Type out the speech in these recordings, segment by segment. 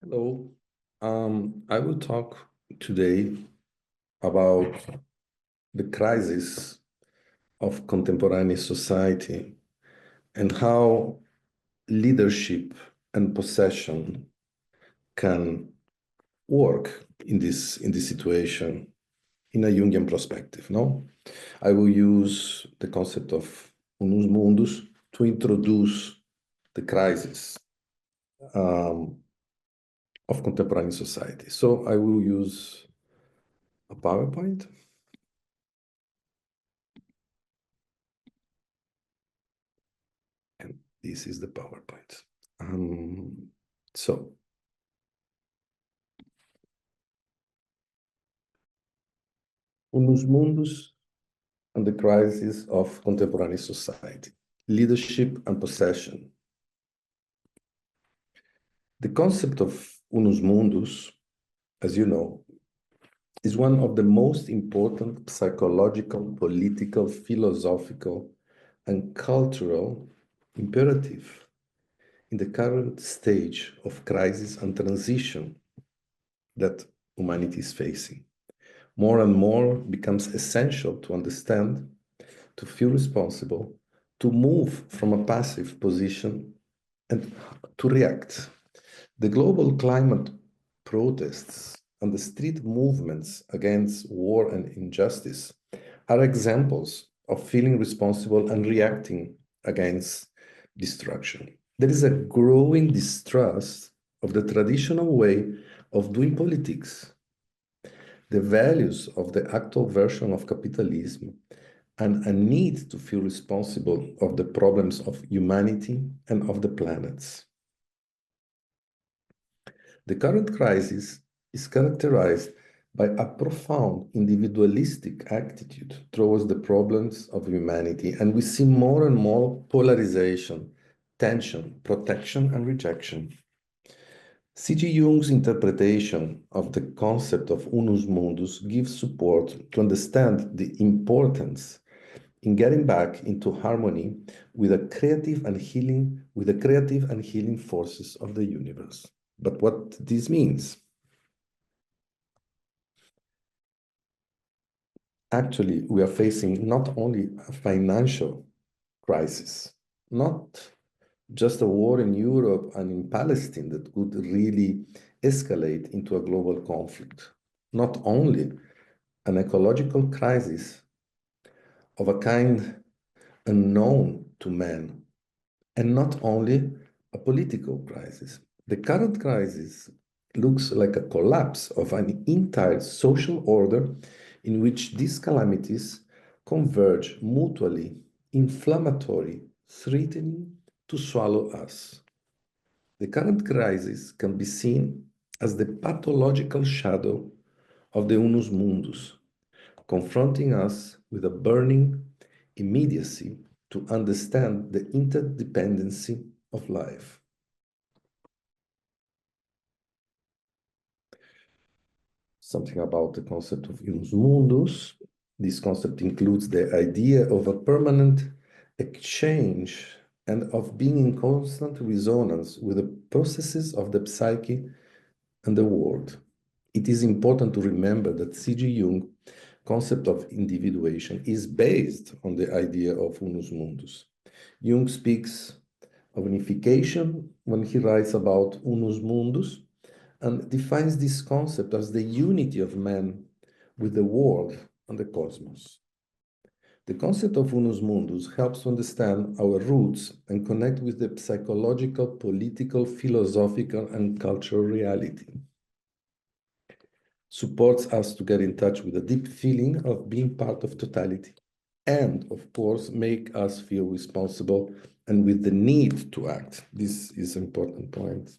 Hello. I will talk today about the crisis of contemporary society and how leadership and possession can work in this situation in a Jungian perspective. No, I will use the concept of Unus Mundus to introduce the crisis um, of contemporary society. So I will use a PowerPoint. And this is the PowerPoint. So Unus Mundus and the crisis of contemporary society, leadership and possession. The concept of Unus Mundus, as you know, is one of the most important psychological, political, philosophical, and cultural imperative in the current stage of crisis and transition that humanity is facing. More and more becomes essential to understand, to feel responsible, to move from a passive position and to react. The global climate protests and the street movements against war and injustice are examples of feeling responsible and reacting against destruction. There is a growing distrust of the traditional way of doing politics, the values of the actual version of capitalism, and a need to feel responsible of the problems of humanity and of the planets. The current crisis is characterized by a profound individualistic attitude towards the problems of humanity, and we see more and more polarization, tension, protection, and rejection. C.G. Jung's interpretation of the concept of unus mundus gives support to understand the importance in getting back into harmony with the creative and healing forces of the universe. But what this means? Actually, we are facing not only a financial crisis, not just a war in Europe and in Palestine that could really escalate into a global conflict, not only an ecological crisis of a kind unknown to man, and not only a political crisis. The current crisis looks like a collapse of an entire social order in which these calamities converge mutually, inflammatory, threatening to swallow us. The current crisis can be seen as the pathological shadow of the Unus Mundus, confronting us with a burning immediacy to understand the interdependency of life. Something about the concept of Unus Mundus. This concept includes the idea of a permanent exchange and of being in constant resonance with the processes of the psyche and the world. It is important to remember that C.G. Jung's concept of individuation is based on the idea of Unus Mundus. Jung speaks of unification when he writes about Unus Mundus and defines this concept as the unity of man with the world and the cosmos. The concept of Unus Mundus helps to understand our roots and connect with the psychological, political, philosophical, and cultural reality. Supports us to get in touch with a deep feeling of being part of totality, and of course, make us feel responsible and with the need to act. This is an important point.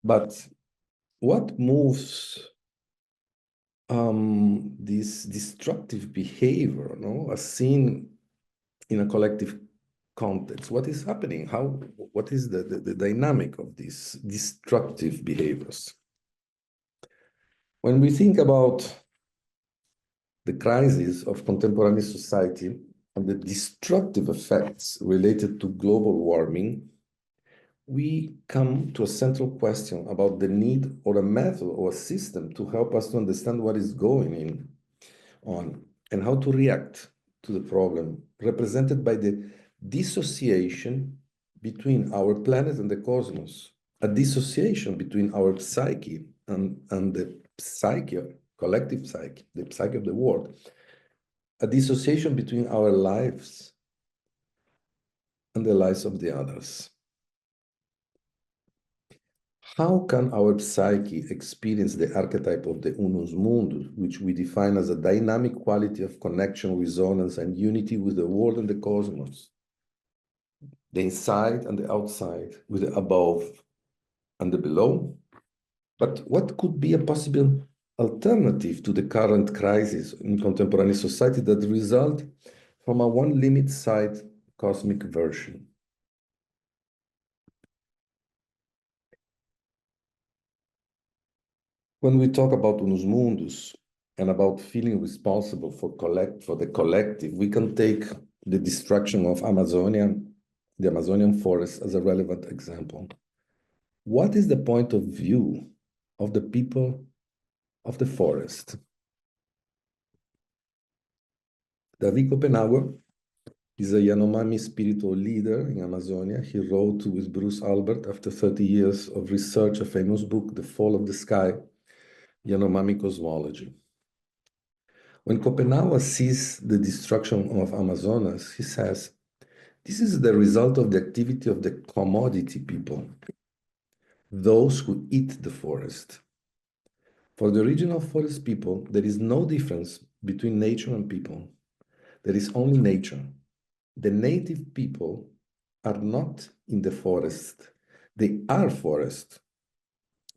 But what moves this destructive behavior, no, as seen in a collective context? What is happening? What is the dynamic of these destructive behaviors? When we think about the crisis of contemporary society and the destructive effects related to global warming, we come to a central question about the need or a method or a system to help us to understand what is going on and how to react to the problem, represented by the dissociation between our planet and the cosmos, a dissociation between our psyche and the psyche, collective psyche, the psyche of the world, a dissociation between our lives and the lives of the others. How can our psyche experience the archetype of the Unus Mundus, which we define as a dynamic quality of connection, resonance, and unity with the world and the cosmos, the inside and the outside, with the above and the below? But what could be a possible alternative to the current crisis in contemporary society that result from a one limit side cosmic version? When we talk about Unus Mundus and about feeling responsible for the collective, we can take the destruction of the Amazonian forest as a relevant example. What is the point of view of the people of the forest? David Copenhagen is a Yanomami spiritual leader in Amazonia. He wrote with Bruce Albert, after 30 years of research, a famous book, The Fall of the Sky, Yanomami Cosmology. When Copenhagen sees the destruction of Amazonas, he says, this is the result of the activity of the commodity people, those who eat the forest. For the original forest people, there is no difference between nature and people. There is only nature. The native people are not in the forest. They are forest.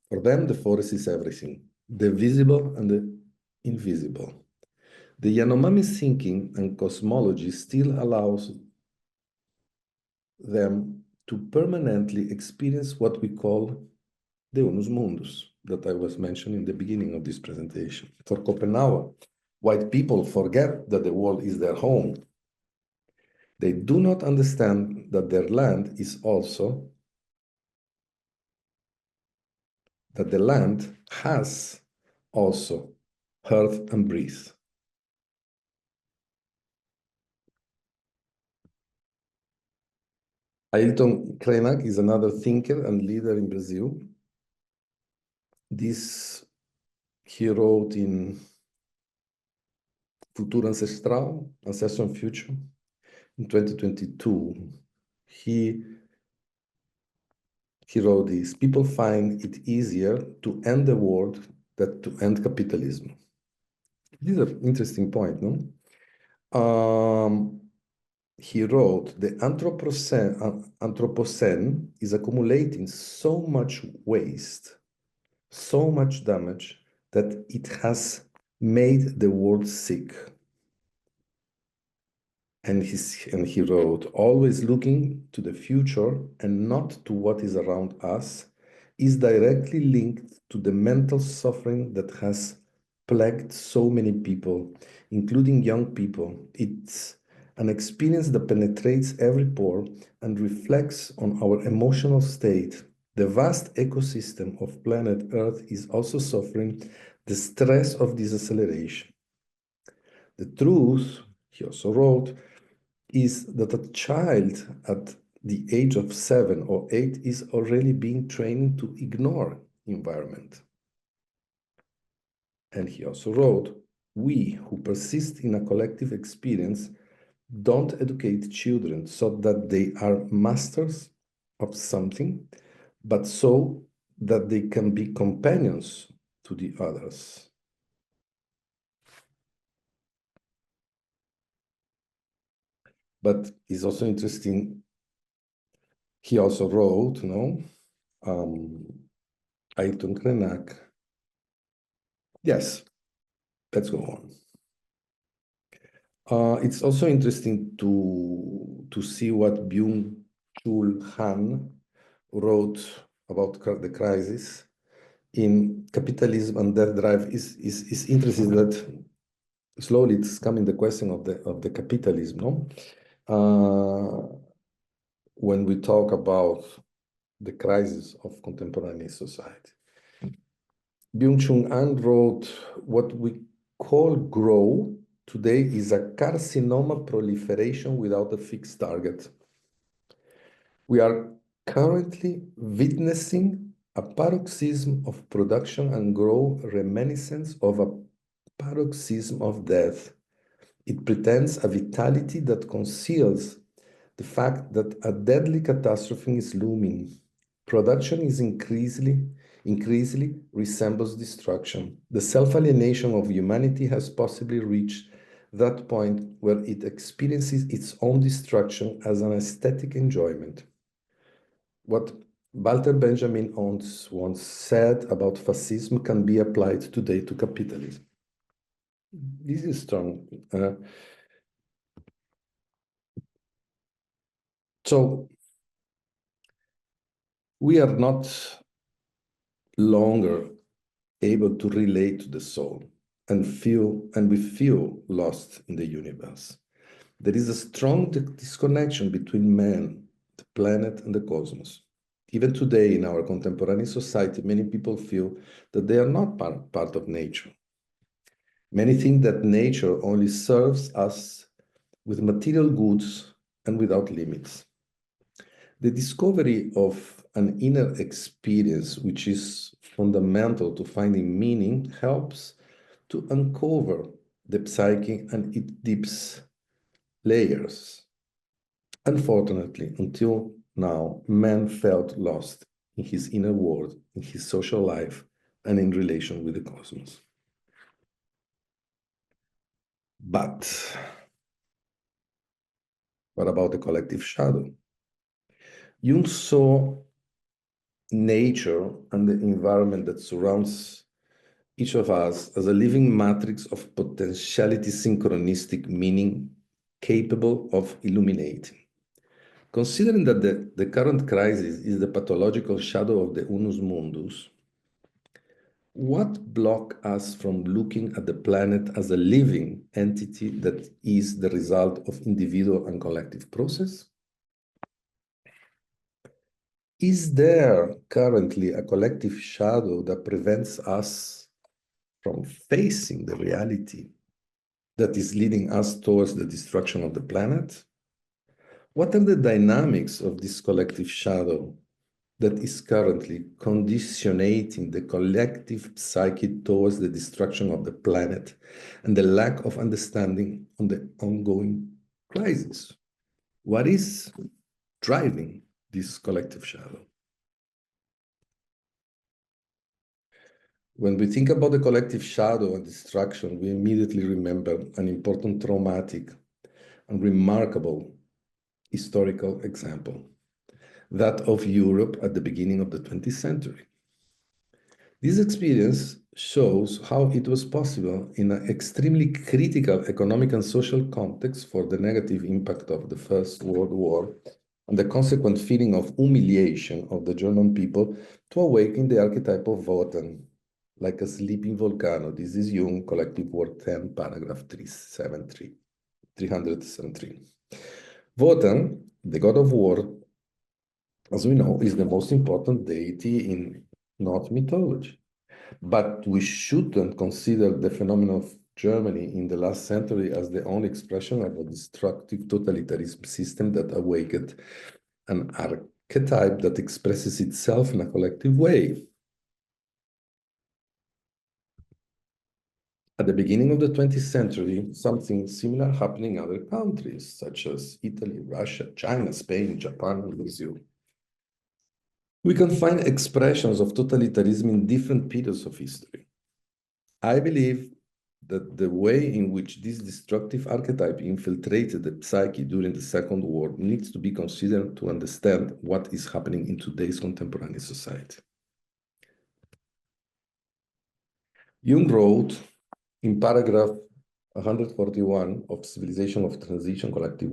For them, the forest is everything, the visible and the invisible. The Yanomami thinking and cosmology still allows them to permanently experience what we call the Unus Mundus that I was mentioning in the beginning of this presentation. For Copenhagen, white people forget that the world is their home. They do not understand that their land is also, that the land has also earth and breath. Ailton Krenak is another thinker and leader in Brazil. He wrote in Futuro Ancestral, Ancestral and Future, in 2022. He wrote this: people find it easier to end the world than to end capitalism. This is an interesting point, no? He wrote, the Anthropocene is accumulating so much waste, so much damage, that it has made the world sick. And he wrote, always looking to the future and not to what is around us is directly linked to the mental suffering that has plagued so many people, including young people. It's an experience that penetrates every pore and reflects on our emotional state. The vast ecosystem of planet Earth is also suffering the stress of this acceleration. The truth, he also wrote, is that a child at the age of 7 or 8 is already being trained to ignore environment. And he also wrote, we who persist in a collective experience don't educate children so that they are masters of something, but so that they can be companions to the others. But it's also interesting, he also wrote, Ailton Krenak. Yes, let's go on. It's also interesting to see what Byung-Chul Han wrote about the crisis in Capitalism and Death Drive. Is interesting that slowly it's coming the question of the capitalism, no? When we talk about the crisis of contemporary society. Byung-Chul Han wrote, what we call grow today is a carcinoma proliferation without a fixed target. We are currently witnessing a paroxysm of production and growth reminiscence of a paroxysm of death. It pretends a vitality that conceals the fact that a deadly catastrophe is looming. Production is increasingly resembles destruction. The self-alienation of humanity has possibly reached that point where it experiences its own destruction as an aesthetic enjoyment. What Walter Benjamin once said about fascism can be applied today to capitalism. This is strong. So we are not longer able to relate to the soul and we feel lost in the universe. There is a strong disconnection between man, the planet, and the cosmos. Even today in our contemporary society, many people feel that they are not part of nature. Many think that nature only serves us with material goods and without limits. The discovery of an inner experience, which is fundamental to finding meaning, helps to uncover the psyche and its deep layers. Unfortunately, until now, man felt lost in his inner world, in his social life, and in relation with the cosmos. But what about the collective shadow? Jung saw nature and the environment that surrounds each of us as a living matrix of potentiality, synchronistic meaning, capable of illuminating. Considering that the current crisis is the pathological shadow of the Unus Mundus, what blocks us from looking at the planet as a living entity that is the result of individual and collective process? Is there currently a collective shadow that prevents us from facing the reality that is leading us towards the destruction of the planet? What are the dynamics of this collective shadow that is currently conditionating the collective psyche towards the destruction of the planet and the lack of understanding on the ongoing crisis? What is driving this collective shadow? When we think about the collective shadow and destruction, we immediately remember an important traumatic and remarkable historical example, that of Europe at the beginning of the 20th century. This experience shows how it was possible in an extremely critical economic and social context for the negative impact of the First World War and the consequent feeling of humiliation of the German people to awaken the archetype of Wotan, like a sleeping volcano. This is Jung, Collective Work 10, paragraph 373. Wotan, the god of war, as we know, is the most important deity in Norse mythology. But we shouldn't consider the phenomenon of Germany in the last century as the only expression of a destructive totalitarian system that awakened an archetype that expresses itself in a collective way. At the beginning of the 20th century, something similar happened in other countries, such as Italy, Russia, China, Spain, Japan, and Brazil. We can find expressions of totalitarianism in different periods of history. I believe that the way in which this destructive archetype infiltrated the psyche during the Second War needs to be considered to understand what is happening in today's contemporary society. Jung wrote in paragraph 141 of Civilization of Transition Collective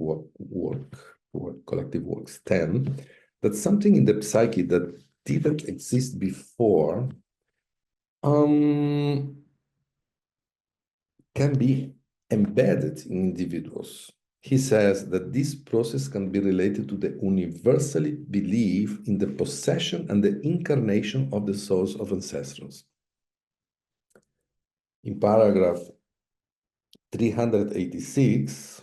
Works 10, that something in the psyche that didn't exist before can be embedded in individuals. He says that this process can be related to the universally belief in the possession and the incarnation of the souls of ancestors. In paragraph 386,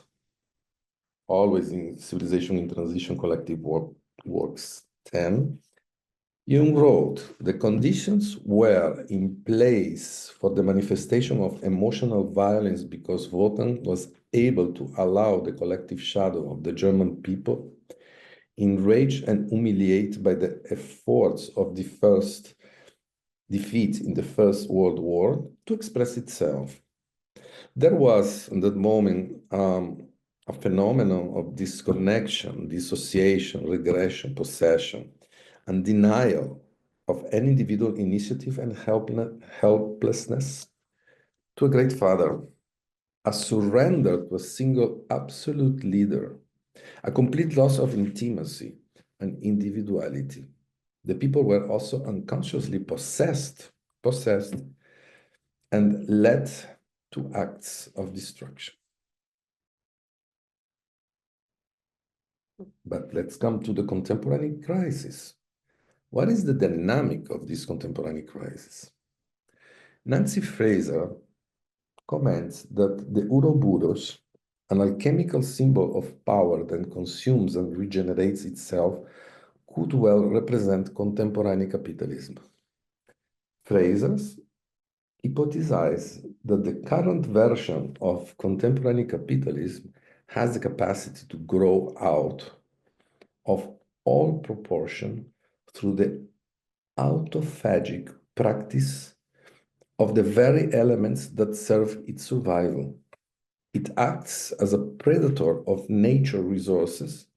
always in Civilization in Transition Collective Works 10, Jung wrote, the conditions were in place for the manifestation of emotional violence because Wotan was able to allow the collective shadow of the German people, enraged and humiliated by the efforts of the first defeat in the First World War, to express itself. There was, in that moment, a phenomenon of disconnection, dissociation, regression, possession, and denial of any individual initiative and helplessness to a great father, a surrender to a single absolute leader, a complete loss of intimacy and individuality. The people were also unconsciously possessed, and led to acts of destruction. But let's come to the contemporary crisis. What is the dynamic of this contemporary crisis? Nancy Fraser comments that the Ouroboros, an alchemical symbol of power that consumes and regenerates itself, could well represent contemporary capitalism. Fraser hypothesizes that the current version of contemporary capitalism has the capacity to grow out of all proportion through the autophagic practice of the very elements that serve its survival. It acts as a predator of nature resources,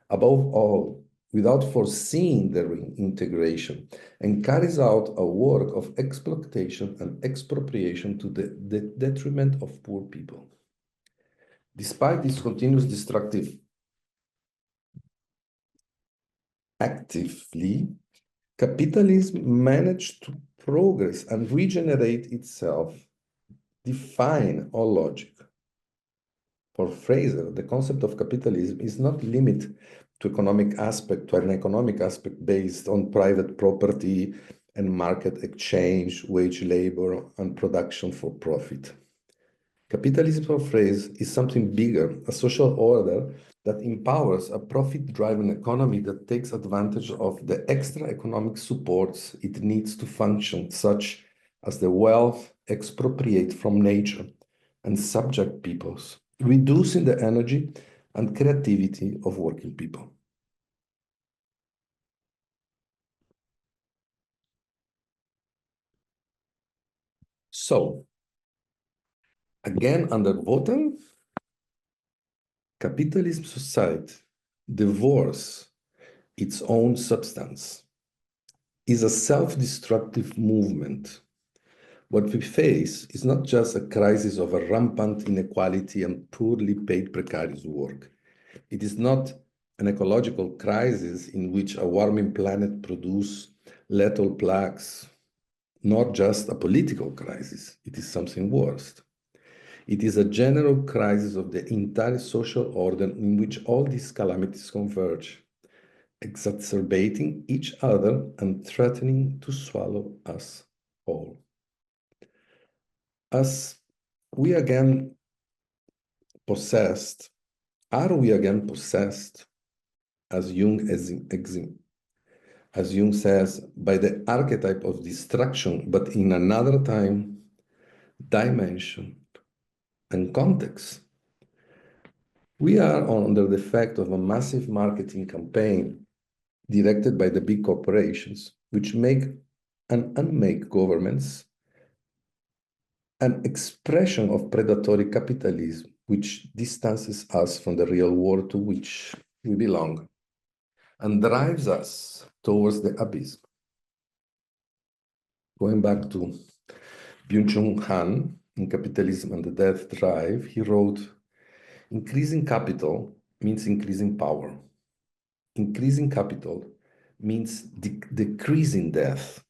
above all, without foreseeing their reintegration, and carries out a work of exploitation and expropriation to the detriment of poor people. Despite this continuous destructive actively, capitalism managed to progress and regenerate itself, define all logic. For Fraser, the concept of capitalism is not limited to an economic aspect based on private property and market exchange, wage labor, and production for profit. Capitalism, for Fraser, is something bigger, a social order that empowers a profit-driven economy that takes advantage of the extra economic supports it needs to function, such as the wealth expropriate from nature and subject peoples, reducing the energy and creativity of working people. So, again, under Wotan, capitalism society divorces its own substance, is a self-destructive movement. What we face is not just a crisis of a rampant inequality and poorly paid precarious work. It is not an ecological crisis in which a warming planet produces lethal plagues, nor just a political crisis. It is something worse. It is a general crisis of the entire social order in which all these calamities converge, exacerbating each other and threatening to swallow us all. As we again possessed, are we again possessed, as Jung says, by the archetype of destruction, but in another time, dimension, and context? We are under the effect of a massive marketing campaign directed by the big corporations, which make and unmake governments an expression of predatory capitalism, which distances us from the real world to which we belong and drives us towards the abyss. Going back to Byung-Chul Han in Capitalism and the Death Drive, he wrote, increasing capital means increasing power. Increasing capital means decreasing death.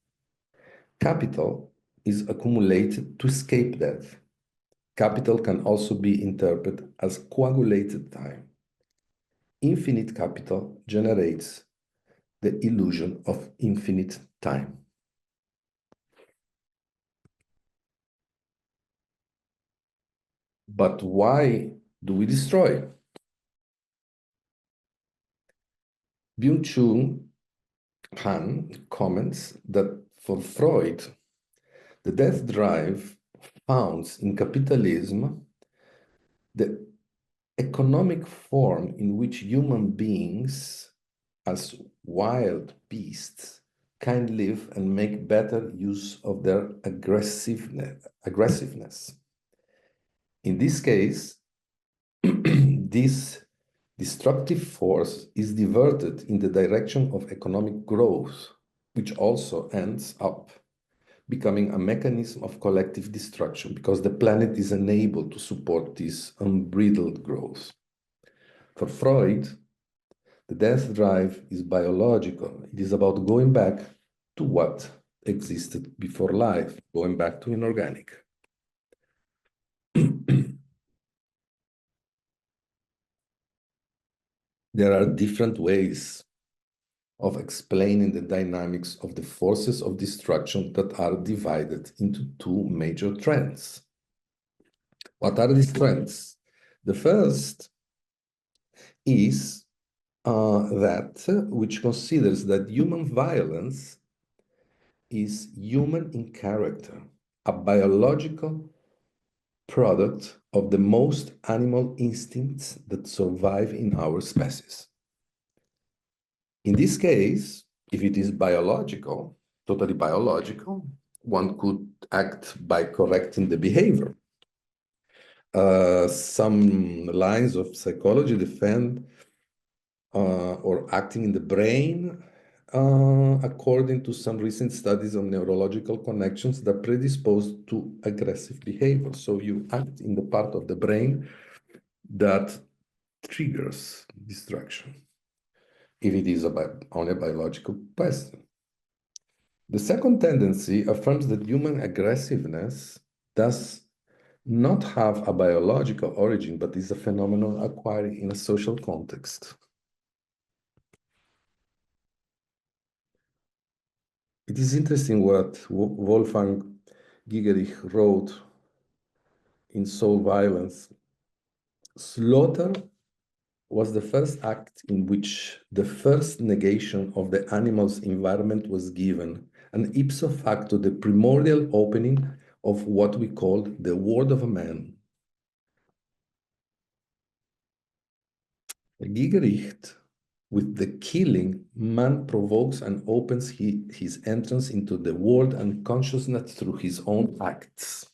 Capital is accumulated to escape death. Capital can also be interpreted as coagulated time. Infinite capital generates the illusion of infinite time. But why do we destroy? Byung-Chul Han comments that for Freud, the death drive founds in capitalism the economic form in which human beings, as wild beasts, can live and make better use of their aggressiveness. In this case, this destructive force is diverted in the direction of economic growth, which also ends up becoming a mechanism of collective destruction because the planet is unable to support this unbridled growth. For Freud, the death drive is biological. It is about going back to what existed before life, going back to inorganic. There are different ways of explaining the dynamics of the forces of destruction that are divided into two major trends. What are these trends? The first is that which considers that human violence is human in character, a biological product of the most animal instincts that survive in our species. In this case, if it is biological, totally biological, one could act by correcting the behavior. Some lines of psychology defend or acting in the brain according to some recent studies on neurological connections that predispose to aggressive behavior. So you act in the part of the brain that triggers destruction, if it is on a biological question. The second tendency affirms that human aggressiveness does not have a biological origin, but is a phenomenon acquired in a social context. It is interesting what Wolfgang Gigerich wrote in Soul Violence. Slaughter was the first act in which the first negation of the animal's environment was given, and ipso facto the primordial opening of what we call the world of a man. Gigerich, with the killing, man provokes and opens his entrance into the world and consciousness through his own acts.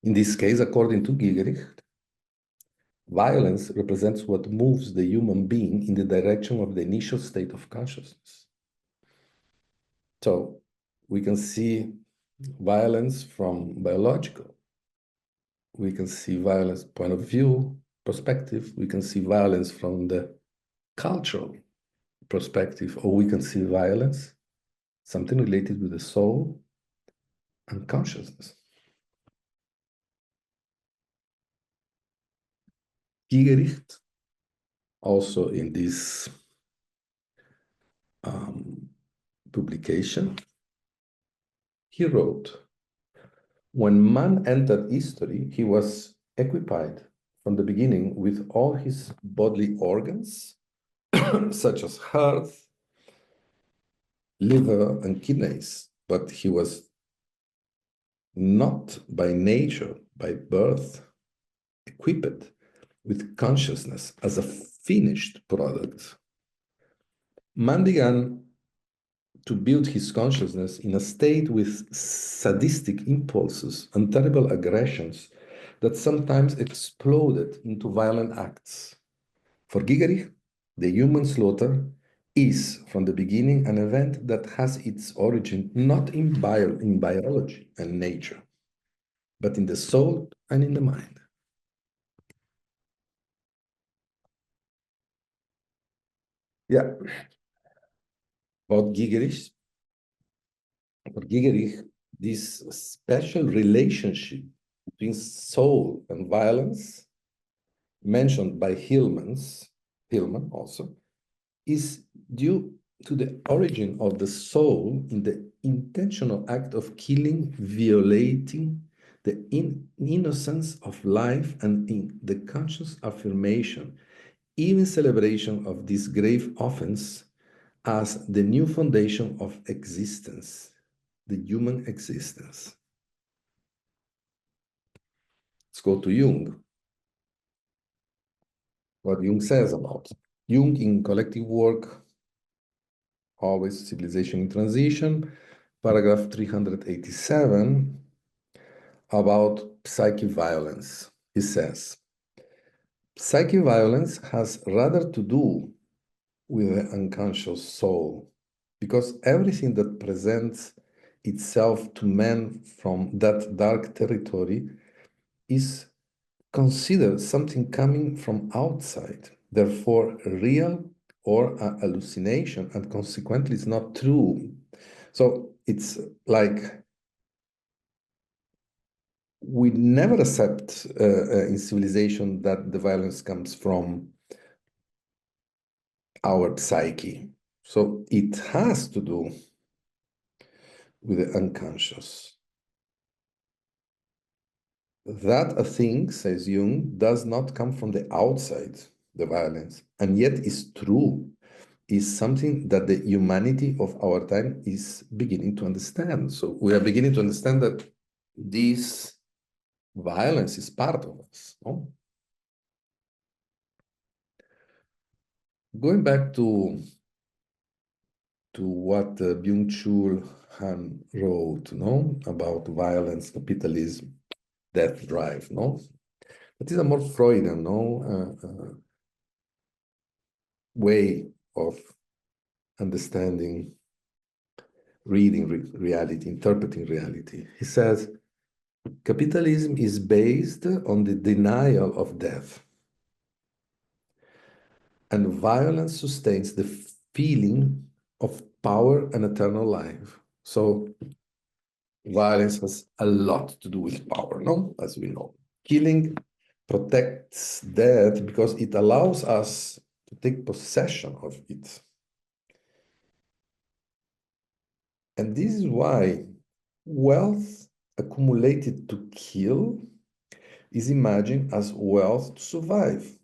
In this case, according to Gigerich, violence represents what moves the human being in the direction of the initial state of consciousness. So we can see violence from biological. We can see violence point of view, perspective. We can see violence from the cultural perspective, or we can see violence, something related with the soul and consciousness. Gigerich, also in this publication, he wrote, when man entered history, he was equipped from the beginning with all his bodily organs, such as heart, liver, and kidneys, but he was not by nature, by birth, equipped with consciousness as a finished product. Man began to build his consciousness in a state with sadistic impulses and terrible aggressions that sometimes exploded into violent acts. For Gigerich, the human slaughter is, from the beginning, an event that has its origin not in biology and nature, but in the soul and in the mind. Yeah. About Gigerich, for Gigerich, this special relationship between soul and violence mentioned by Hillman also, is due to the origin of the soul in the intentional act of killing, violating the innocence of life, and in the conscious affirmation, even celebration of this grave offense as the new foundation of existence, the human existence. Let's go to Jung. What Jung says about Jung in collective work, always civilization in transition, paragraph 387, about psychic violence. He says, psychic violence has rather to do with the unconscious soul, because everything that presents itself to man from that dark territory is considered something coming from outside, therefore real or an hallucination, and consequently it's not true. So it's like we never accept in civilization that the violence comes from our psyche. So it has to do with the unconscious. That a thing, says Jung, does not come from the outside, the violence, and yet is true, is something that the humanity of our time is beginning to understand. So we are beginning to understand that this violence is part of us. No? Going back to what Byung-Chul Han wrote, no, about violence, capitalism, death drive, no, that is a more Freudian, no, way of understanding, reading reality, interpreting reality. He says, capitalism is based on the denial of death, and violence sustains the feeling of power and eternal life. So violence has a lot to do with power, no? As we know. Killing protects death because it allows us to take possession of it. And this is why wealth accumulated to kill is imagined as wealth to survive.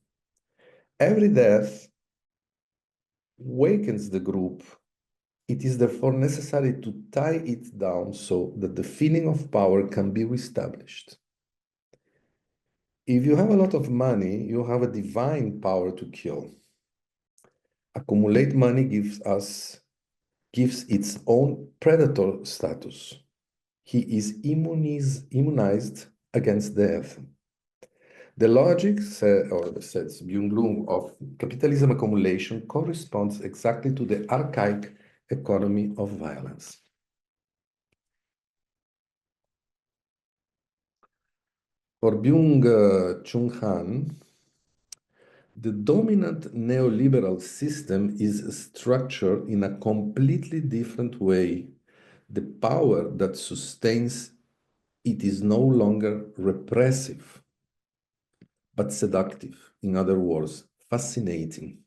Every death wakens the group. It is therefore necessary to tie it down so that the feeling of power can be reestablished. If you have a lot of money, you have a divine power to kill. Accumulate money gives its own predator status. He is immunized against death. The logic, says Byung-Chul, of capitalism accumulation corresponds exactly to the archaic economy of violence. For Byung-Chul Han, the dominant neoliberal system is structured in a completely different way. The power that sustains it is no longer repressive, but seductive. In other words, fascinating.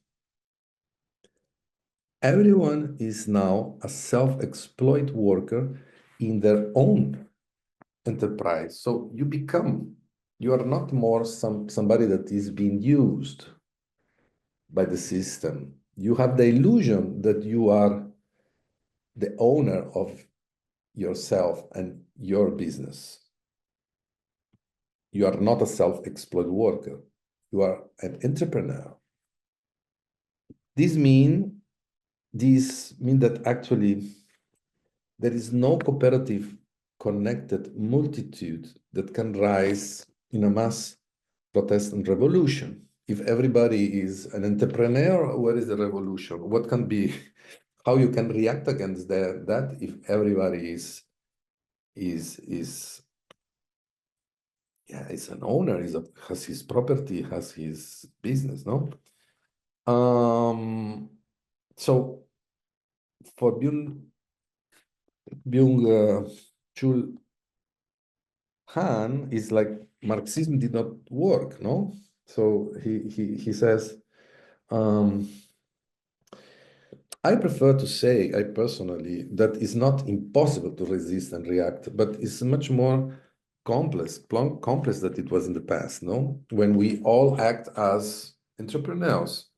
Everyone is now a self-exploit worker in their own enterprise. So you are not more somebody that is being used by the system. You have the illusion that you are the owner of yourself and your business. You are not a self-exploit worker. You are an entrepreneur. This mean that actually there is no cooperative connected multitude that can rise in a mass protest and revolution. If everybody is an entrepreneur, where is the revolution? What can be, how you can react against that if everybody is an owner, has his property, has his business, no? So for Byung-Chul Han is like Marxism did not work, no? So he says, um, I prefer to say, I personally, that it's not impossible to resist and react, but it's much more complex that it was in the past, no? When we all act as entrepreneurs.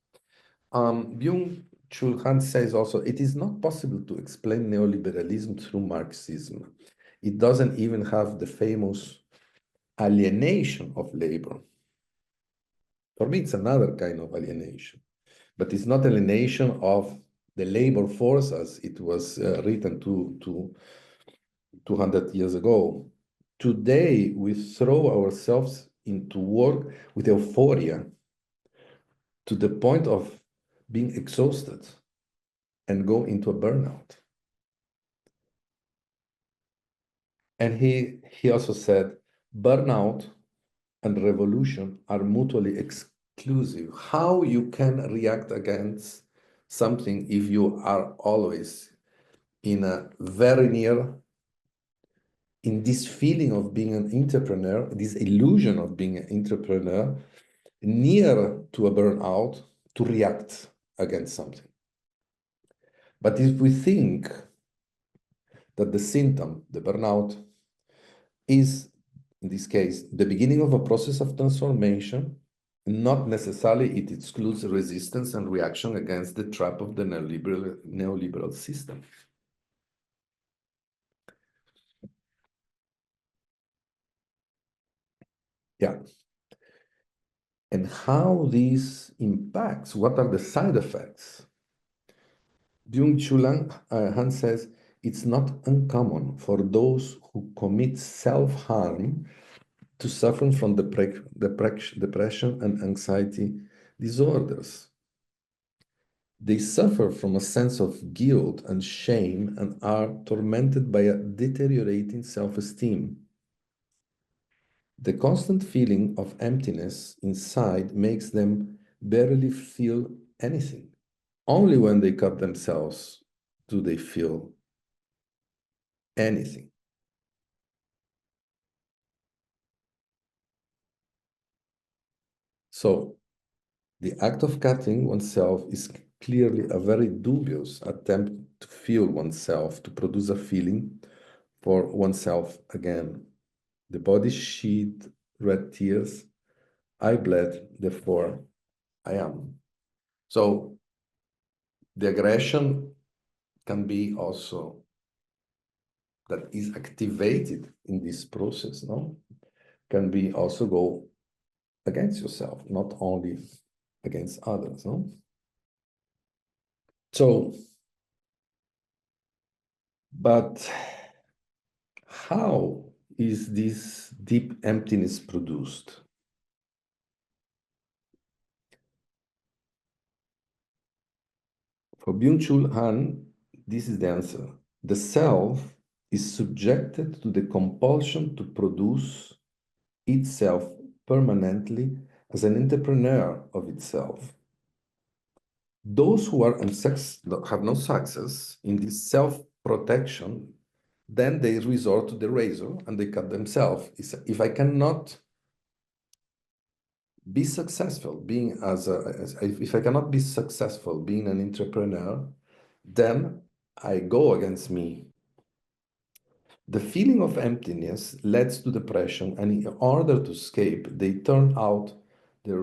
Byung-Chul Han says also, it is not possible to explain neoliberalism through Marxism. It doesn't even have the famous alienation of labor. For me, it's another kind of alienation, but it's not alienation of the labor force as it was written 200 years ago. Today, we throw ourselves into work with euphoria to the point of being exhausted and go into a burnout. And he also said, burnout and revolution are mutually exclusive. How you can react against something if you are always in a very near, in this feeling of being an entrepreneur, this illusion of being an entrepreneur, near to a burnout to react against something. But if we think that the symptom, the burnout, is, in this case, the beginning of a process of transformation, not necessarily it excludes resistance and reaction against the trap of the neoliberal system. Yeah. And how this impacts, what are the side effects? Byung-Chul Han says, it's not uncommon for those who commit self-harm to suffer from depression and anxiety disorders. They suffer from a sense of guilt and shame and are tormented by a deteriorating self-esteem. The constant feeling of emptiness inside makes them barely feel anything. Only when they cut themselves do they feel anything. So the act of cutting oneself is clearly a very dubious attempt to feel oneself, to produce a feeling for oneself again. The body shed red tears. I bled, therefore I am. So the aggression can be also that is activated in this process, no? Can be also go against yourself, not only against others, no? So, but how is this deep emptiness produced? For Byung-Chul Han, this is the answer. The self is subjected to the compulsion to produce itself permanently as an entrepreneur of itself. Those who are have no success in this self-protection, then they resort to the razor and they cut themselves. If I cannot be successful being if I cannot be successful being an entrepreneur, then I go against me. The feeling of emptiness leads to depression, and in order to escape, they turn out to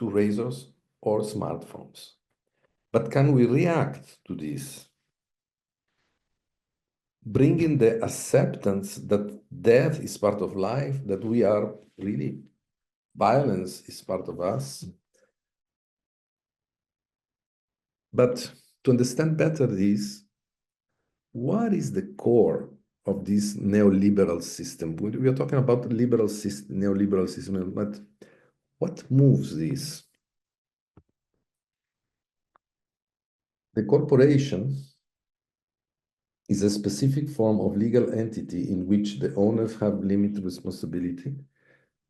razors or smartphones. But can we react to this? Bringing the acceptance that death is part of life, that we are really, violence is part of us. But to understand better this, what is the core of this neoliberal system? We are talking about neoliberal system, but what moves this? The corporation is a specific form of legal entity in which the owners have limited responsibility.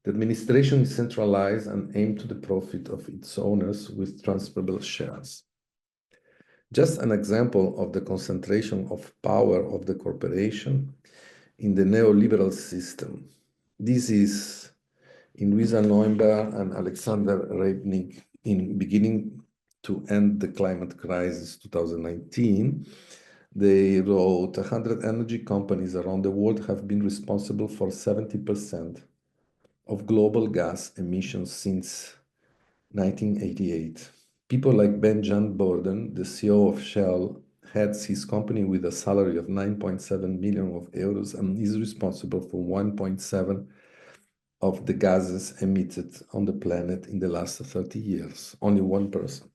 The administration is centralized and aimed to the profit of its owners with transferable shares. Just an example of the concentration of power of the corporation in the neoliberal system. This is in Luisa Neubauer and Alexander Reibnig in Beginning to End the Climate Crisis 2019, they wrote 100 energy companies around the world have been responsible for 70% of global gas emissions since 1988. People like Benjamin Borden, the CEO of Shell, heads his company with a salary of 9.7 million of euros and is responsible for 1.7 of the gases emitted on the planet in the last 30 years. Only one person.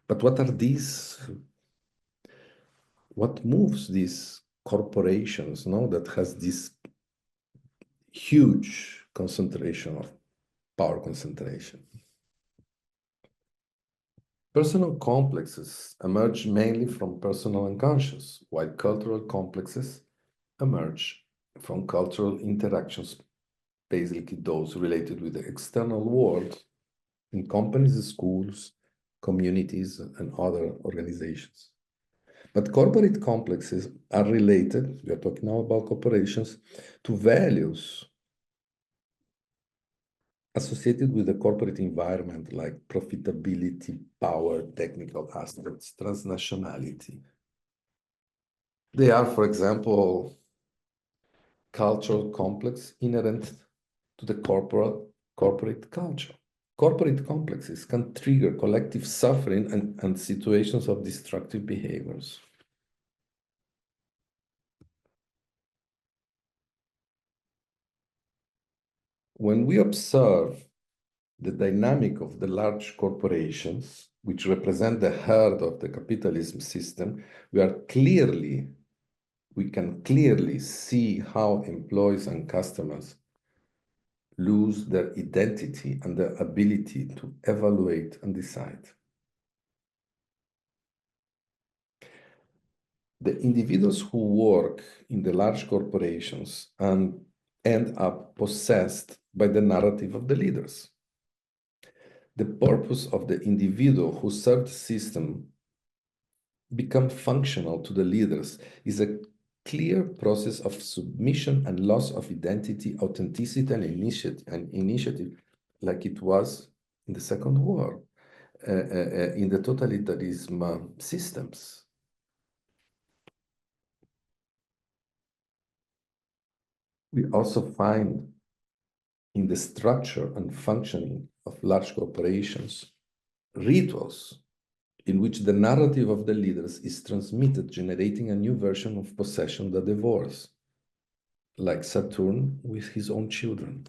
But what are these? What moves these corporations, no, that has this huge concentration of power concentration? Personal complexes emerge mainly from personal unconscious, while cultural complexes emerge from cultural interactions, basically those related with the external world in companies, schools, communities, and other organizations. But corporate complexes are related, we are talking now about corporations, to values associated with the corporate environment like profitability, power, technical aspects, transnationality. They are, for example, cultural complex inherent to the corporate culture. Corporate complexes can trigger collective suffering and situations of destructive behaviors. When we observe the dynamic of the large corporations, which represent the heart of the capitalism system, we can clearly see how employees and customers lose their identity and their ability to evaluate and decide. The individuals who work in the large corporations and end up possessed by the narrative of the leaders. The purpose of the individual who served the system become functional to the leaders is a clear process of submission and loss of identity, authenticity, and initiative, like it was in the Second War, in the totalitarianism systems. We also find in the structure and functioning of large corporations rituals in which the narrative of the leaders is transmitted, generating a new version of possession that divorce, like Saturn with his own children.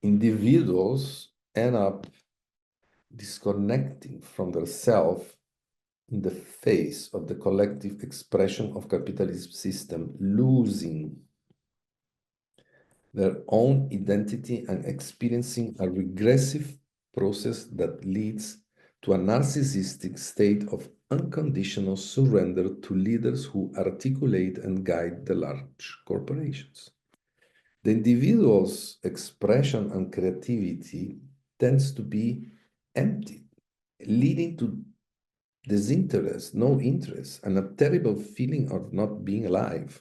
Individuals end up disconnecting from their self in the face of the collective expression of capitalist system, losing their own identity and experiencing a regressive process that leads to a narcissistic state of unconditional surrender to leaders who articulate and guide the large corporations. The individual's expression and creativity tends to be empty, leading to disinterest, no interest, and a terrible feeling of not being alive.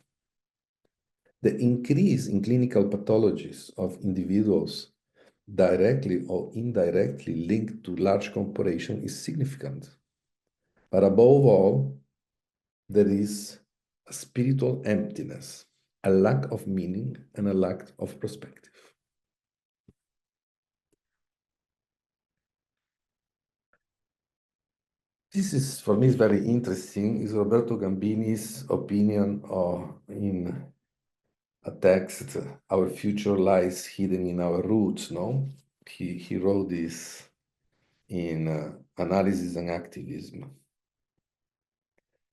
The increase in clinical pathologies of individuals directly or indirectly linked to large corporations is significant. But above all, there is a spiritual emptiness, a lack of meaning, and a lack of perspective. This is, for me, is very interesting, is Roberto Gambini's opinion in a text, Our Future Lies Hidden in Our Roots, no? He wrote this in Analysis and Activism,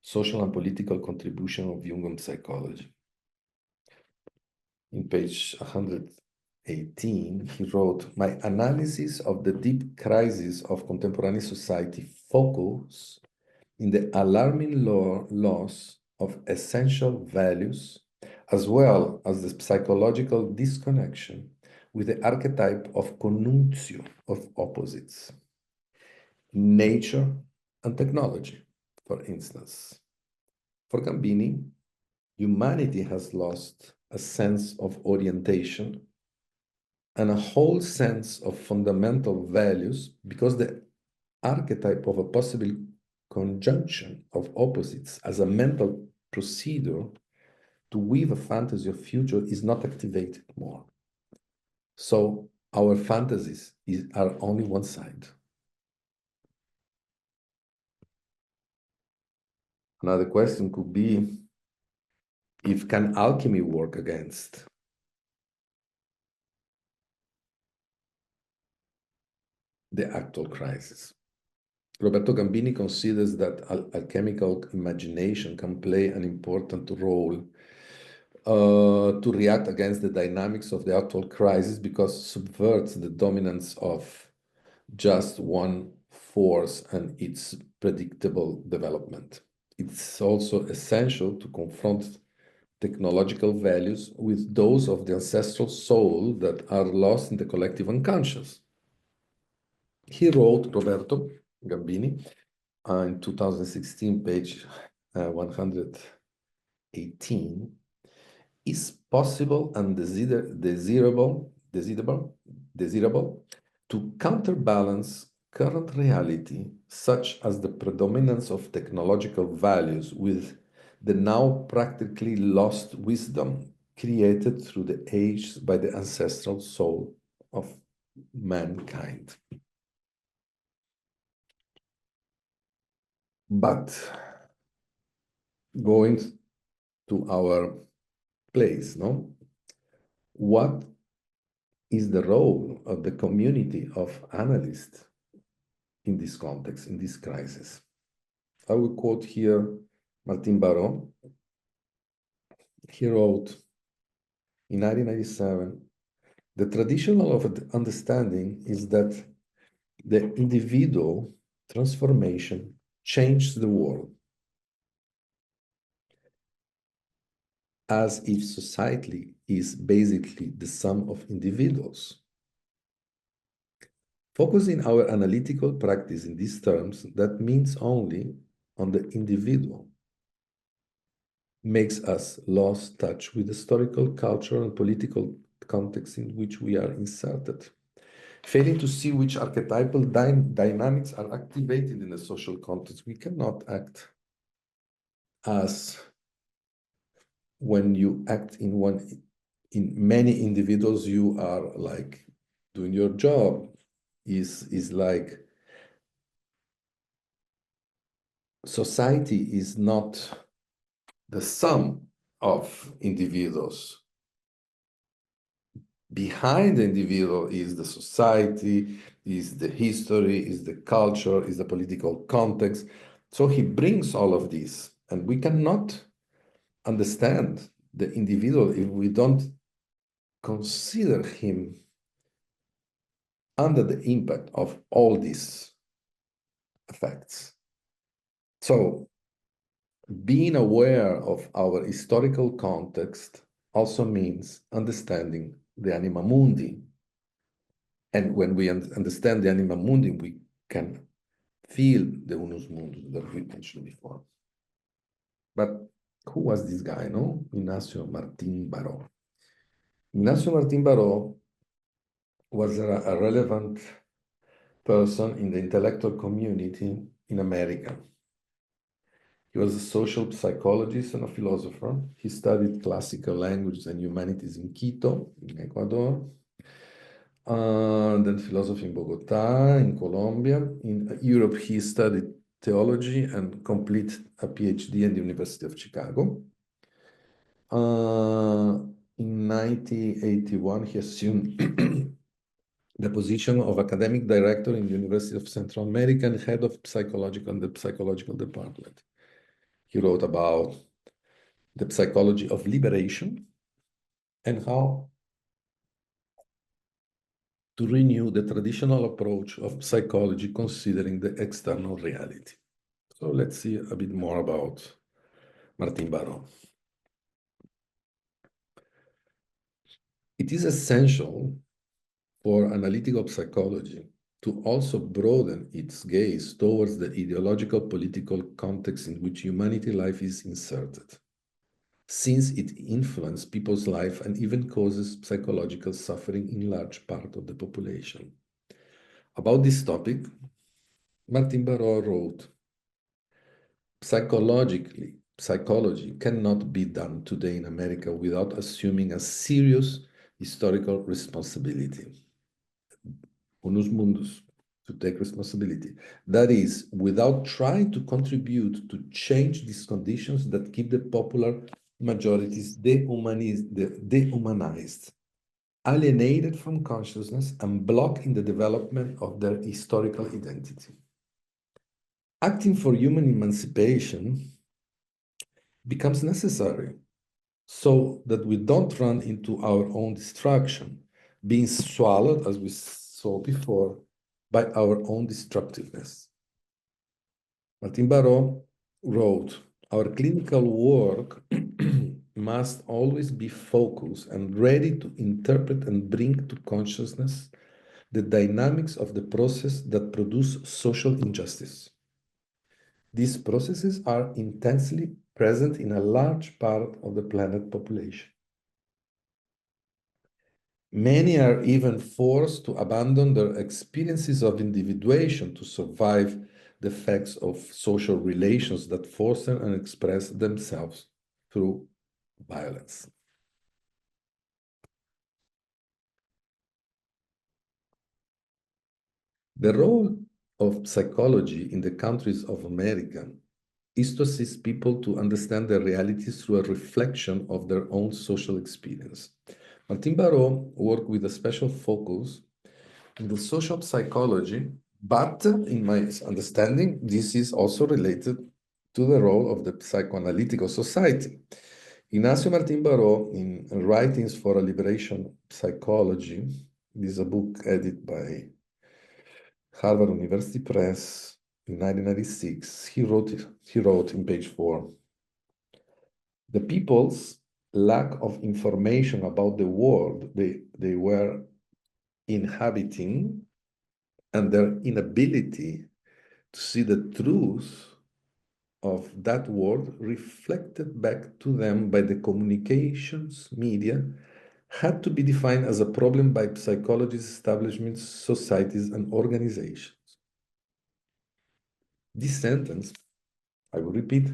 Social and Political Contribution of Jungian Psychology. In page 118, he wrote, my analysis of the deep crisis of contemporary society focus in the alarming loss of essential values, as well as the psychological disconnection with the archetype of connuntio of opposites, nature and technology, for instance. For Gambini, humanity has lost a sense of orientation and a whole sense of fundamental values, because the archetype of a possible conjunction of opposites as a mental procedure to weave a fantasy of future is not activated more. So our fantasies are only one side. Another question could be, if can alchemy work against the actual crisis? Roberto Gambini considers that alchemical imagination can play an important role to react against the dynamics of the actual crisis, because it subverts the dominance of just one force and its predictable development. It's also essential to confront technological values with those of the ancestral soul that are lost in the collective unconscious. He wrote, Roberto Gambini, in 2016, page 118, is possible and desirable to counterbalance current reality, such as the predominance of technological values, with the now practically lost wisdom created through the age by the ancestral soul of mankind. But going to our place, no? What is the role of the community of analysts in this context, in this crisis? I will quote here Martin Barreau. He wrote in 1997, the traditional of understanding is that the individual transformation changed the world, as if society is basically the sum of individuals. Focusing our analytical practice in these terms, that means only on the individual, makes us lost touch with historical, cultural, and political context in which we are inserted, failing to see which archetypal dynamics are activated in the social context. We cannot act as when you act in many individuals, you are like doing your job, is like society is not the sum of individuals. Behind the individual is the society, is the history, is the culture, is the political context. So he brings all of this, and we cannot understand the individual if we don't consider him under the impact of all these effects. So being aware of our historical context also means understanding the anima mundi. And when we understand the anima mundi, we can feel the unus mundus that we mentioned before. But who was this guy, no? Ignacio Martin Baró. Ignacio Martin Baró was a relevant person in the intellectual community in America. He was a social psychologist and a philosopher. He studied classical languages and humanities in Quito, in Ecuador. Then philosophy in Bogota, in Colombia. In Europe, he studied theology and completed a PhD at the University of Chicago. In 1981, he assumed the position of academic director in the University of Central America and head of psychological and the psychological department. He wrote about the psychology of liberation and how to renew the traditional approach of psychology considering the external reality. So let's see a bit more about Martin Baró. It is essential for analytical psychology to also broaden its gaze towards the ideological political context in which humanity life is inserted. since it influences people's life and even causes psychological suffering in large part of the population. About this topic, Martin Barrow wrote, psychology cannot be done today in America without assuming a serious historical responsibility. Unus Mundus, to take responsibility. That is, without trying to contribute to change these conditions that keep the popular majorities dehumanized, alienated from consciousness, and blocked in the development of their historical identity. Acting for human emancipation becomes necessary so that we don't run into our own destruction, being swallowed, as we saw before, by our own destructiveness. Martin Barrow wrote, our clinical work must always be focused and ready to interpret and bring to consciousness the dynamics of the process that produce social injustice. These processes are intensely present in a large part of the planet population. Many are even forced to abandon their experiences of individuation to survive the effects of social relations that foster and express themselves through violence. The role of psychology in the countries of America is to assist people to understand their realities through a reflection of their own social experience. Martin Barrow worked with a special focus in the social psychology, but in my understanding, this is also related to the role of the psychoanalytical society. Ignacio Martin Barrow, in Writings for a Liberation Psychology, this is a book edited by Harvard University Press in 1996, he wrote in page 4, the people's lack of information about the world they were inhabiting and their inability to see the truth of that world reflected back to them by the communications media had to be defined as a problem by psychologists, establishments, societies, and organizations. This sentence, I will repeat,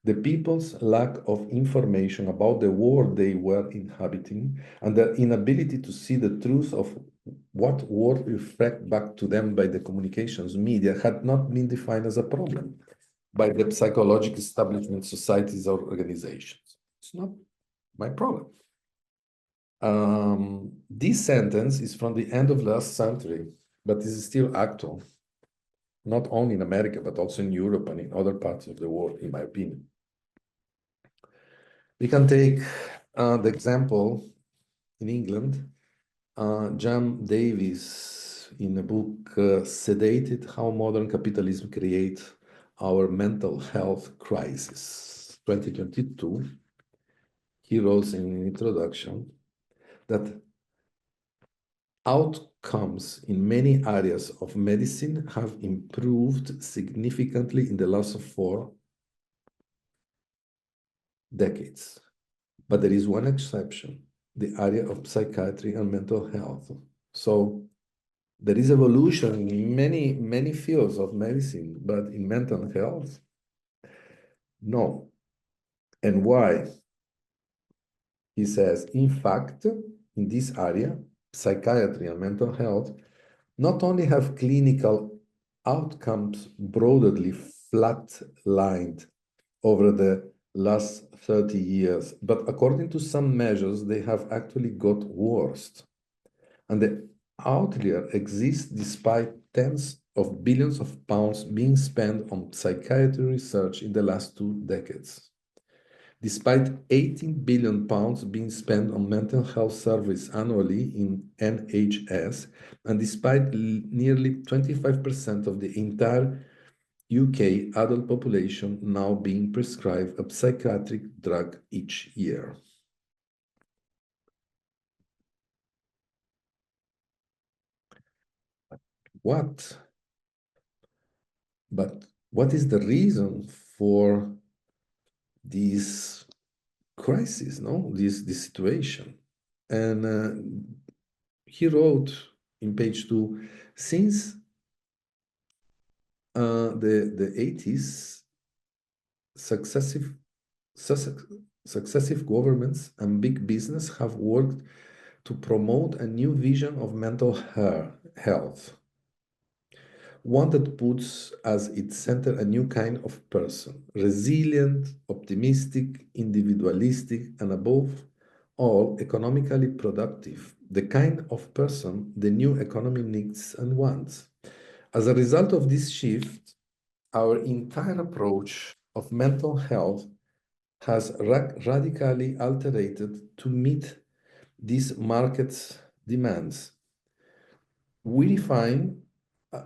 the people's lack of information about the world they were inhabiting and their inability to see the truth of what world reflect back to them by the communications media had not been defined as a problem by the psychological establishment, societies, or organizations. It's not my problem. This sentence is from the end of last century, but is still actual, not only in America, but also in Europe and in other parts of the world, in my opinion. We can take the example in England, John Davis, in a book, Sedated, How Modern Capitalism Creates Our Mental Health Crisis, 2022, he wrote in an introduction that outcomes in many areas of medicine have improved significantly in the last 4 decades. But there is one exception, the area of psychiatry and mental health. So there is evolution in many fields of medicine, but in mental health, no. And why? He says, in fact, in this area, psychiatry and mental health, not only have clinical outcomes broadly flat-lined over the last 30 years, but according to some measures, they have actually got worse. And the outlier exists despite tens of billions of pounds being spent on psychiatry research in the last 2 decades. Despite 18 billion pounds being spent on mental health service annually in NHS, and despite nearly 25% of the entire UK adult population now being prescribed a psychiatric drug each year. What is the reason for this crisis, no? This situation. And he wrote in page 2, since the 80s, successive governments and big business have worked to promote a new vision of mental health, one that puts as its center a new kind of person, resilient, optimistic, individualistic, and above all, economically productive, the kind of person the new economy needs and wants. As a result of this shift, our entire approach of mental health has radically altered to meet these market's demands. We define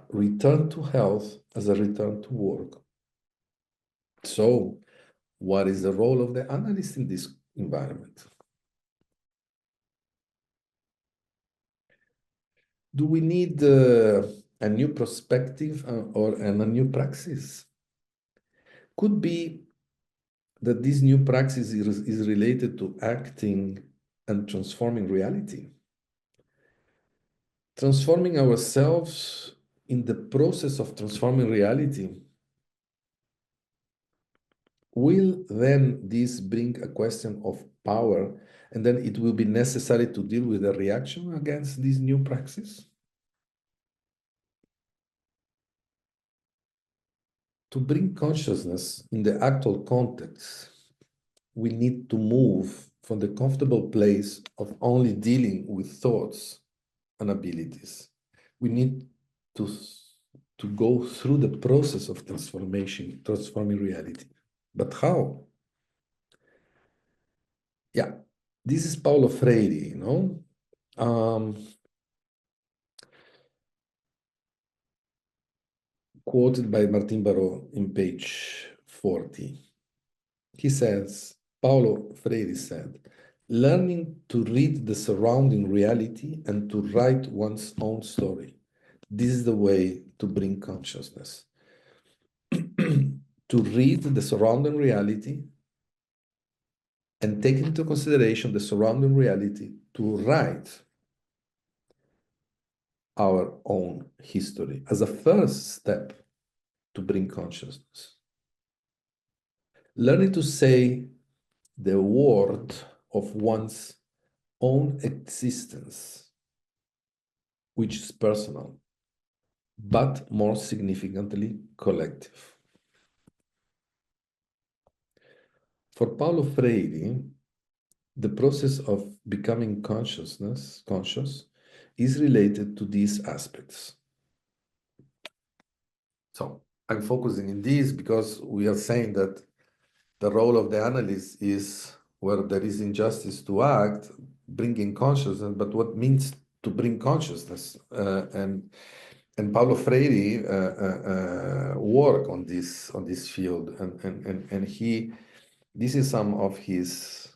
return to health as a return to work. So, what is the role of the analyst in this environment? Do we need a new perspective and a new praxis? Could be that this new praxis is related to acting and transforming reality. Transforming ourselves in the process of transforming reality. Will then this bring a question of power, and then it will be necessary to deal with a reaction against this new praxis? To bring consciousness in the actual context, we need to move from the comfortable place of only dealing with thoughts and abilities. We need to go through the process of transforming reality. But how? Yeah, this is Paulo Freire, quoted by Martin Barrault in page 40. He says, Paulo Freire said, learning to read the surrounding reality and to write one's own story. This is the way to bring consciousness. To read the surrounding reality and take into consideration the surrounding reality to write our own history as a first step to bring consciousness. Learning to say the word of one's own existence, which is personal, but more significantly collective. For Paulo Freire, the process of becoming conscious is related to these aspects. So I'm focusing in this because we are saying that the role of the analyst is where there is injustice to act, bringing consciousness, but what means to bring consciousness? And Paulo Freire work on this field, and this is some of his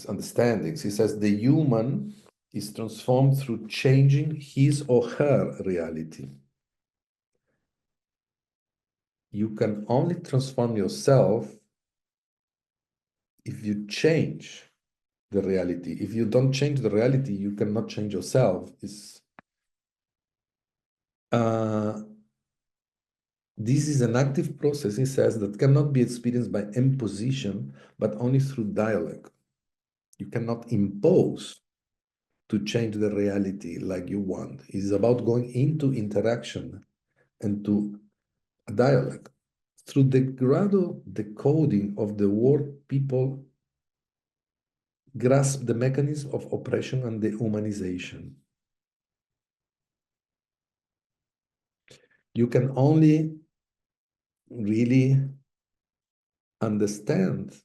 understandings. He says the human is transformed through changing his or her reality. You can only transform yourself if you change the reality. If you don't change the reality, you cannot change yourself. This is an active process, he says, that cannot be experienced by imposition, but only through dialogue. You cannot impose to change the reality like you want. It is about going into interaction and to a dialogue. Through the gradual decoding of the word, people grasp the mechanism of oppression and dehumanization. You can only really understand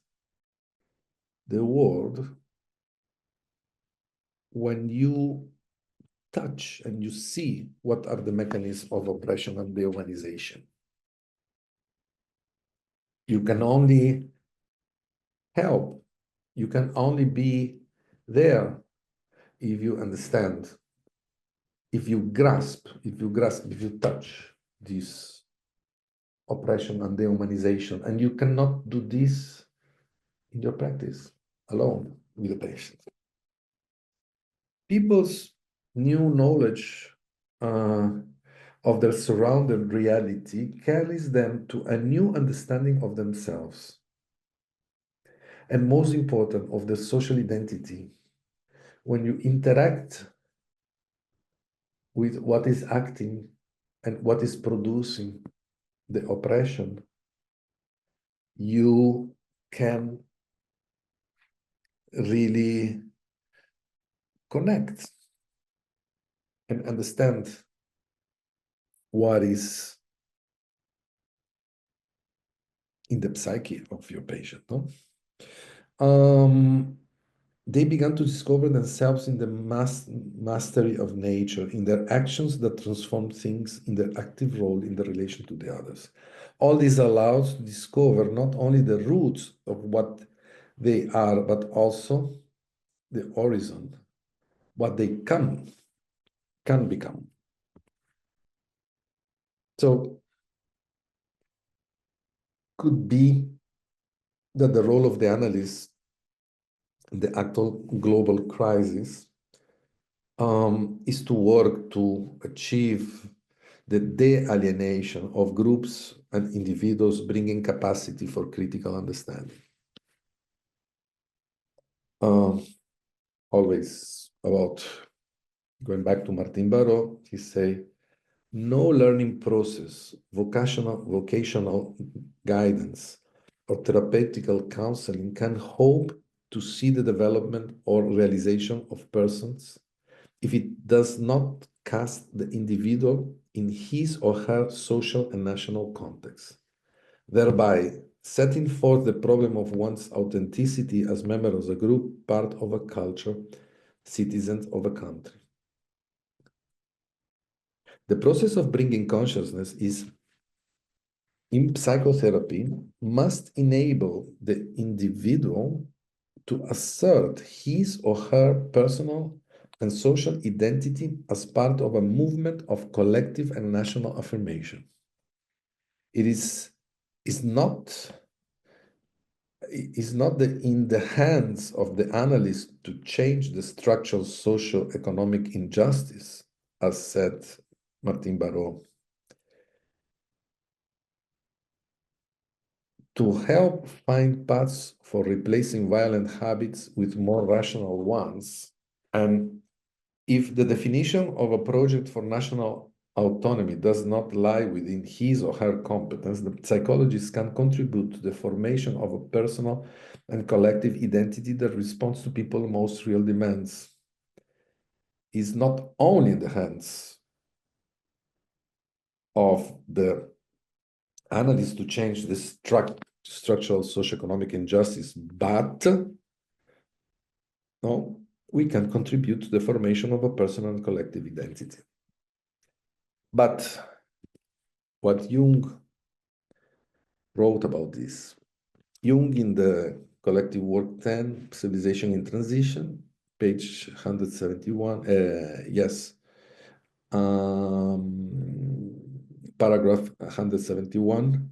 the world when you touch and you see what are the mechanisms of oppression and dehumanization. You can only help, you can only be there if you understand, if you grasp, if you touch this oppression and dehumanization. And you cannot do this in your practice, alone with the patient. People's new knowledge of their surrounding reality carries them to a new understanding of themselves, and most important, of their social identity. When you interact with what is acting and what is producing the oppression, you can really connect and understand what is in the psyche of your patient. No? They began to discover themselves in the mastery of nature, in their actions that transform things, in their active role in the relation to the others. All this allows to discover not only the roots of what they are, but also the horizon, what they can become. So could be that the role of the analyst in the actual global crisis is to work to achieve the de-alienation of groups and individuals, bringing capacity for critical understanding. Always about going back to Martin Barreau, he say, no learning process, vocational guidance, or therapeutical counseling can hope to see the development or realization of persons if it does not cast the individual in his or her social and national context, thereby setting forth the problem of one's authenticity as member of a group, part of a culture, citizens of a country. The process of bringing consciousness is in psychotherapy must enable the individual to assert his or her personal and social identity as part of a movement of collective and national affirmation. It is not in the hands of the analyst to change the structural socio-economic injustice, as said Martin Barreau. To help find paths for replacing violent habits with more rational ones, and if the definition of a project for national autonomy does not lie within his or her competence, the psychologist can contribute to the formation of a personal and collective identity that responds to people's most real demands. Is not only in the hands of the analyst to change the structural socioeconomic injustice, but no, we can contribute to the formation of a personal and collective identity. But what Jung wrote about this, Jung in the collective work 10, Civilization in Transition, page 171, yes, paragraph 171,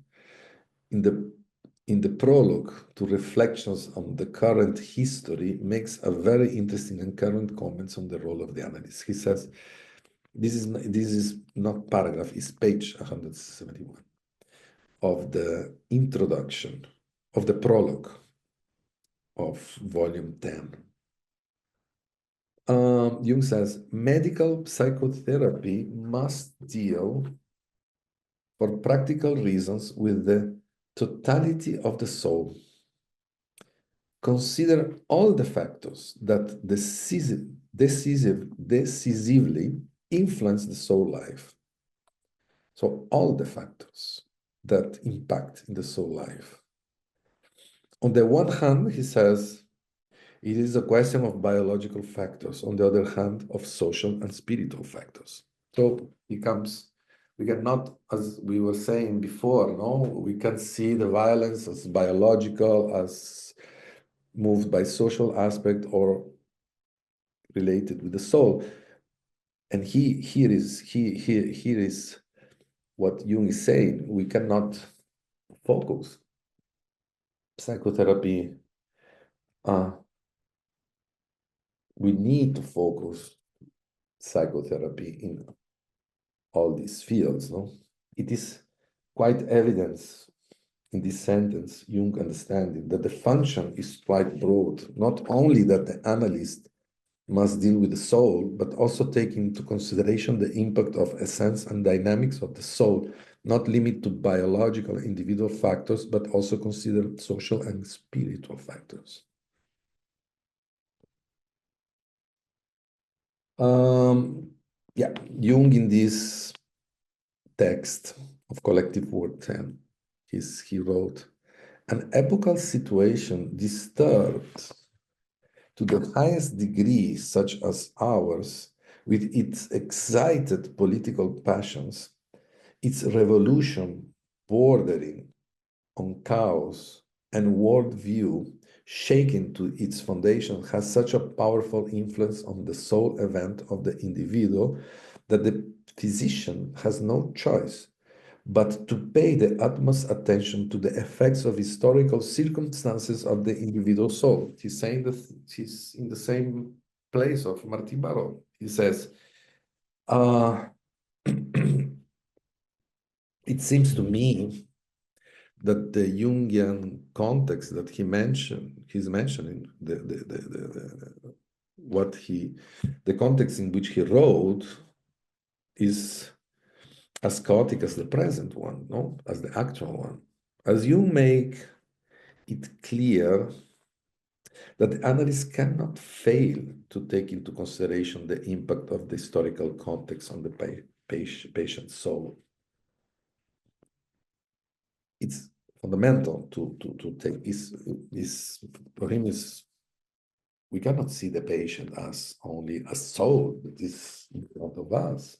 in the prologue to Reflections on the Current History, makes a very interesting and current comments on the role of the analyst. He says, this is not paragraph, it's page 171 of the introduction, of the prologue of volume 10. Jung says, medical psychotherapy must deal, for practical reasons, with the totality of the soul. Consider all the factors that decisively influence the soul life. So all the factors that impact in the soul life. On the one hand, he says, it is a question of biological factors. On the other hand, of social and spiritual factors. So he comes, we cannot, as we were saying before, no, we can see the violence as biological, as moved by social aspect or related with the soul. And here is what Jung is saying. We cannot focus psychotherapy we need to focus psychotherapy in all these fields, no? It is quite evident in this sentence, Jung understanding, that the function is quite broad, not only that the analyst must deal with the soul, but also take into consideration the impact of essence and dynamics of the soul, not limit to biological individual factors, but also consider social and spiritual factors. Yeah, Jung in this text of Collective Word 10, he wrote, an epochal situation disturbed to the highest degree, such as ours, with its excited political passions, its revolution bordering on chaos and worldview shaken to its foundation, has such a powerful influence on the soul event of the individual that the physician has no choice but to pay the utmost attention to the effects of historical circumstances of the individual soul. He's saying that he's in the same place of Martin Barrow. He says, it seems to me that the Jungian context that he's mentioning, the context in which he wrote is as chaotic as the present one, no? As the actual one. As you make it clear that the analyst cannot fail to take into consideration the impact of the historical context on the patient's soul. It's fundamental to take is for him is we cannot see the patient as only a soul that is in front of us.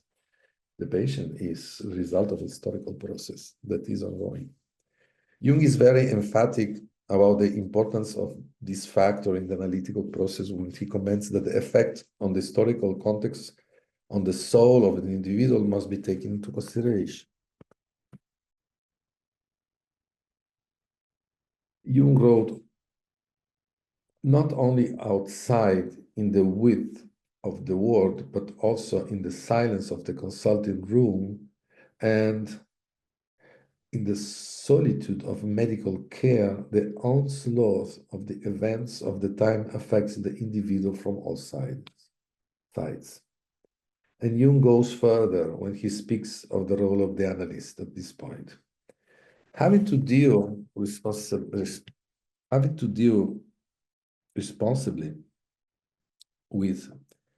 The patient is the result of a historical process that is ongoing. Jung is very emphatic about the importance of this factor in the analytical process when he comments that the effect on the historical context on the soul of an individual must be taken into consideration. Jung wrote, not only outside in the width of the world, but also in the silence of the consulting room and in the solitude of medical care, the onslaught of the events of the time affects the individual from all sides. And Jung goes further when he speaks of the role of the analyst at this point. Having to deal responsibly with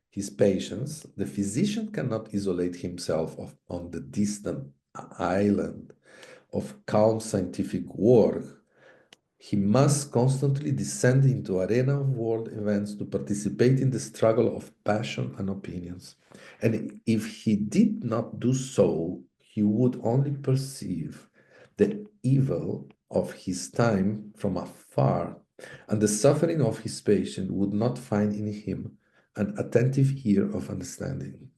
his patients, the physician cannot isolate himself on the distant island of calm scientific work. He must constantly descend into arena of world events to participate in the struggle of passion and opinions. And if he did not do so, he would only perceive the evil of his time from afar, and the suffering of his patient would not find in him an attentive ear of understanding.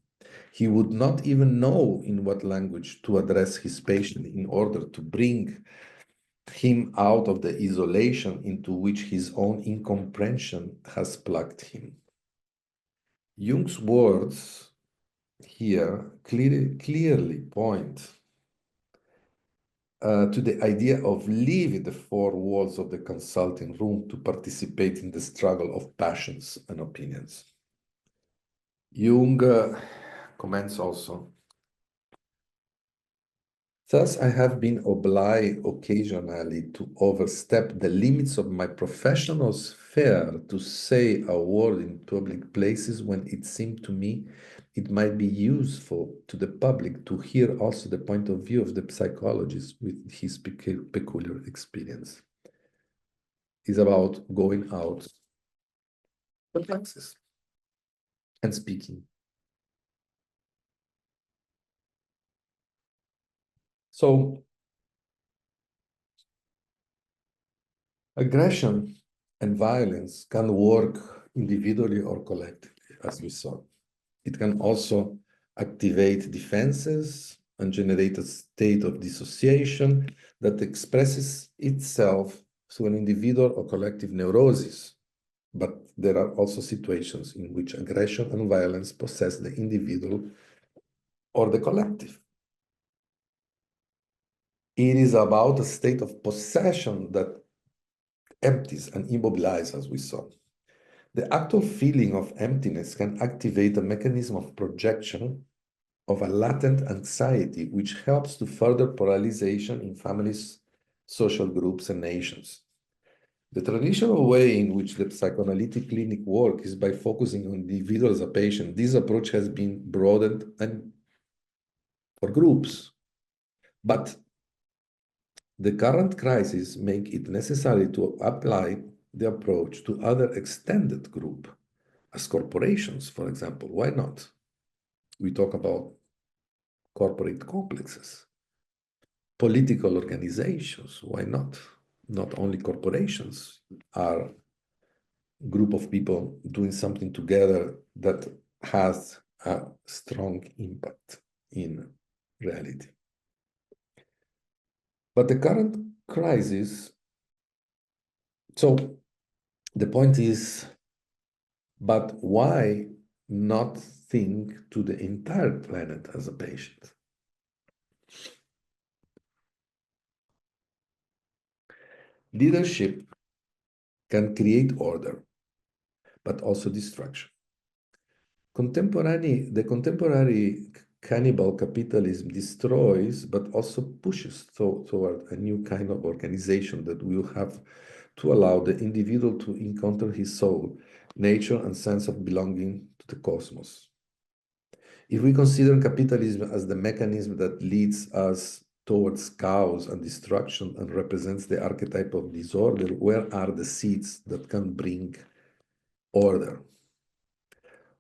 He would not even know in what language to address his patient in order to bring him out of the isolation into which his own incomprehension has plucked him. Jung's words here clearly point to the idea of leaving the four walls of the consulting room to participate in the struggle of passions and opinions. Jung comments also, thus, I have been obliged occasionally to overstep the limits of my professional sphere to say a word in public places when it seemed to me it might be useful to the public to hear also the point of view of the psychologist with his peculiar experience. It's about going out the places and speaking. So, aggression and violence can work individually or collectively, as we saw. It can also activate defenses and generate a state of dissociation that expresses itself through an individual or collective neurosis. but there are also situations in which aggression and violence possess the individual or the collective. It is about a state of possession that empties and immobilizes, as we saw. The actual feeling of emptiness can activate a mechanism of projection of a latent anxiety, which helps to further polarization in families, social groups, and nations. The traditional way in which the psychoanalytic clinic works is by focusing on the individual as a patient. This approach has been broadened and for groups, but the current crisis make it necessary to apply the approach to other extended group, as corporations, for example. Why not? We talk about corporate complexes, political organizations. Why not? Not only corporations are group of people doing something together that has a strong impact in reality. But the current crisis, so the point is, but why not think to the entire planet as a patient? Leadership can create order, but also destruction. The contemporary cannibal capitalism destroys, but also pushes toward a new kind of organization that will have to allow the individual to encounter his soul, nature, and sense of belonging to the cosmos. If we consider capitalism as the mechanism that leads us towards chaos and destruction and represents the archetype of disorder, where are the seeds that can bring order?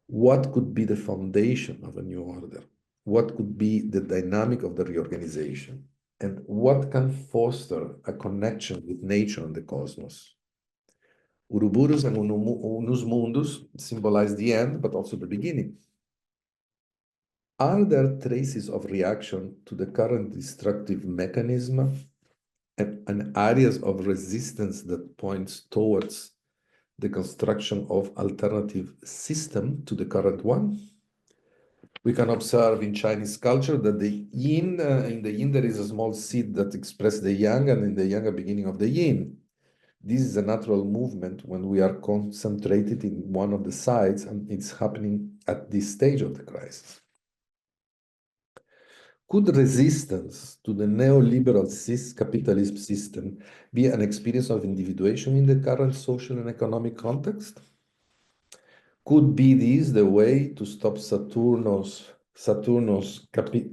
What could be the foundation of a new order? What could be the dynamic of the reorganization? And what can foster a connection with nature and the cosmos? Uruburus and Unus Mundus symbolize the end, but also the beginning. Are there traces of reaction to the current destructive mechanism and areas of resistance that points towards the construction of alternative system to the current one? We can observe in Chinese culture that the yin, in the yin there is a small seed that expresses the yang, and in the yang a beginning of the yin. This is a natural movement when we are concentrated in one of the sides, and it's happening at this stage of the crisis. Could resistance to the neoliberal capitalism system be an experience of individuation in the current social and economic context? Could be this the way to stop Saturnus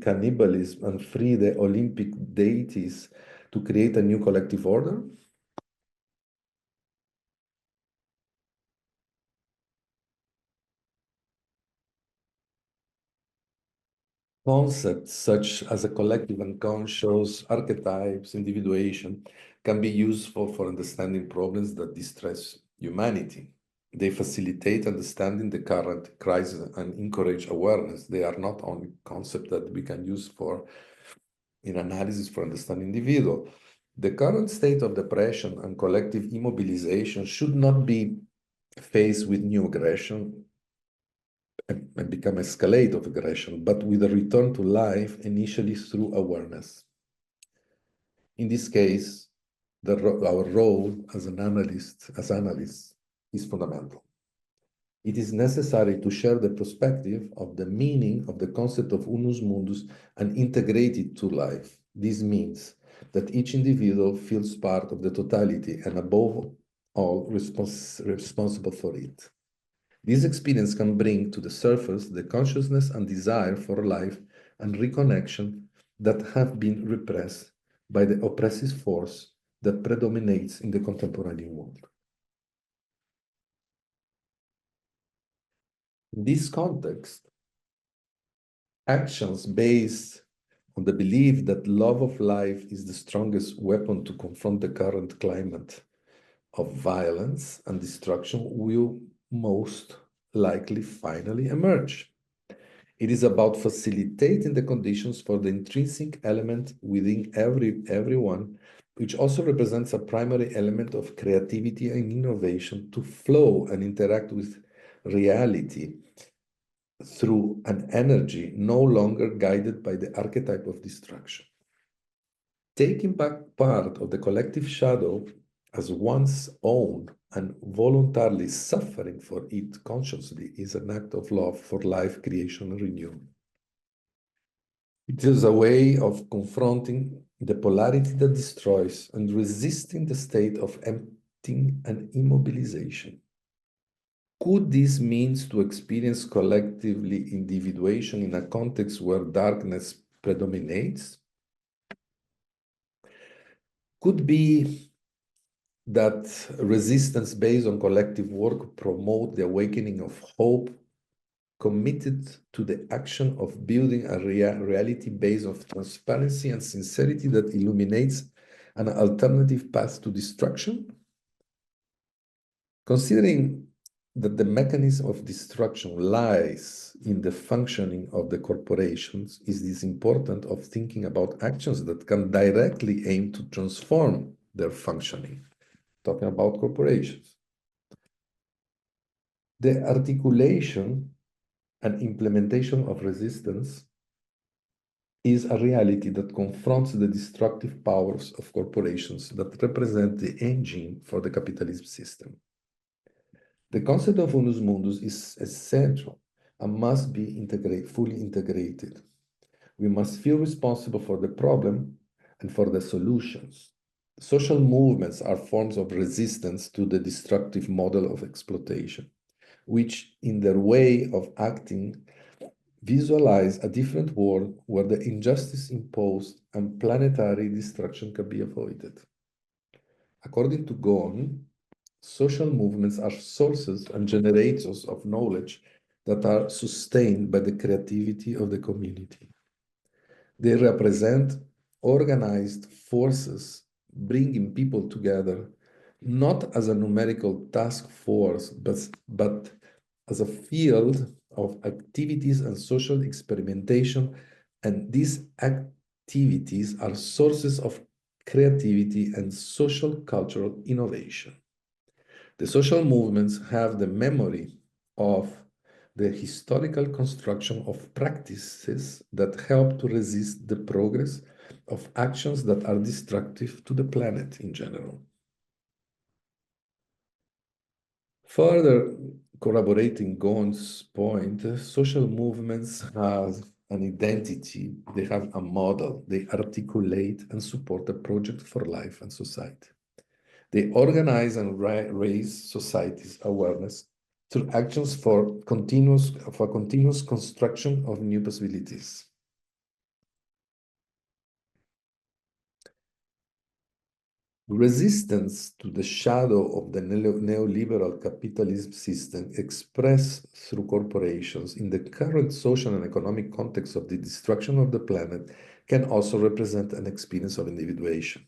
cannibalism and free the Olympic deities to create a new collective order? Concepts such as a collective unconscious, archetypes, individuation can be useful for understanding problems that distress humanity. They facilitate understanding the current crisis and encourage awareness. They are not only concepts that we can use in analysis for understanding individual. The current state of depression and collective immobilization should not be faced with new aggression and become escalate of aggression, but with a return to life initially through awareness. In this case, our role as analysts is fundamental. It is necessary to share the perspective of the meaning of the concept of unus mundus and integrate it to life. This means that each individual feels part of the totality and above all responsible for it. This experience can bring to the surface the consciousness and desire for life and reconnection that have been repressed by the oppressive force that predominates in the contemporary world. In this context, actions based on the belief that love of life is the strongest weapon to confront the current climate of violence and destruction will most likely finally emerge. It is about facilitating the conditions for the intrinsic element within everyone which also represents a primary element of creativity and innovation to flow and interact with reality through an energy no longer guided by the archetype of destruction. Taking back part of the collective shadow as one's own and voluntarily suffering for it consciously is an act of love for life, creation, and renewal. It is a way of confronting the polarity that destroys and resisting the state of emptying and immobilization. Could this means to experience collectively individuation in a context where darkness predominates? Could be that resistance based on collective work promote the awakening of hope, committed to the action of building a reality based on transparency and sincerity that illuminates an alternative path to destruction? Considering that the mechanism of destruction lies in the functioning of the corporations, is this important of thinking about actions that can directly aim to transform their functioning, talking about corporations. The articulation and implementation of resistance is a reality that confronts the destructive powers of corporations that represent the engine for the capitalist system. The concept of unus mundus is essential and must be fully integrated. We must feel responsible for the problem and for the solutions. Social movements are forms of resistance to the destructive model of exploitation, which in their way of acting visualize a different world where the injustice imposed and planetary destruction can be avoided. According to Ghosn, social movements are sources and generators of knowledge that are sustained by the creativity of the community. They represent organized forces bringing people together, not as a numerical task force, but as a field of activities and social experimentation. And these activities are sources of creativity and social cultural innovation. The social movements have the memory of the historical construction of practices that help to resist the progress of actions that are destructive to the planet in general. Further corroborating Ghosn's point, social movements have an identity, they have a model, they articulate and support a project for life and society. They organize and raise society's awareness through actions for continuous construction of new possibilities. Resistance to the shadow of the neoliberal capitalism system expressed through corporations in the current social and economic context of the destruction of the planet can also represent an experience of individuation.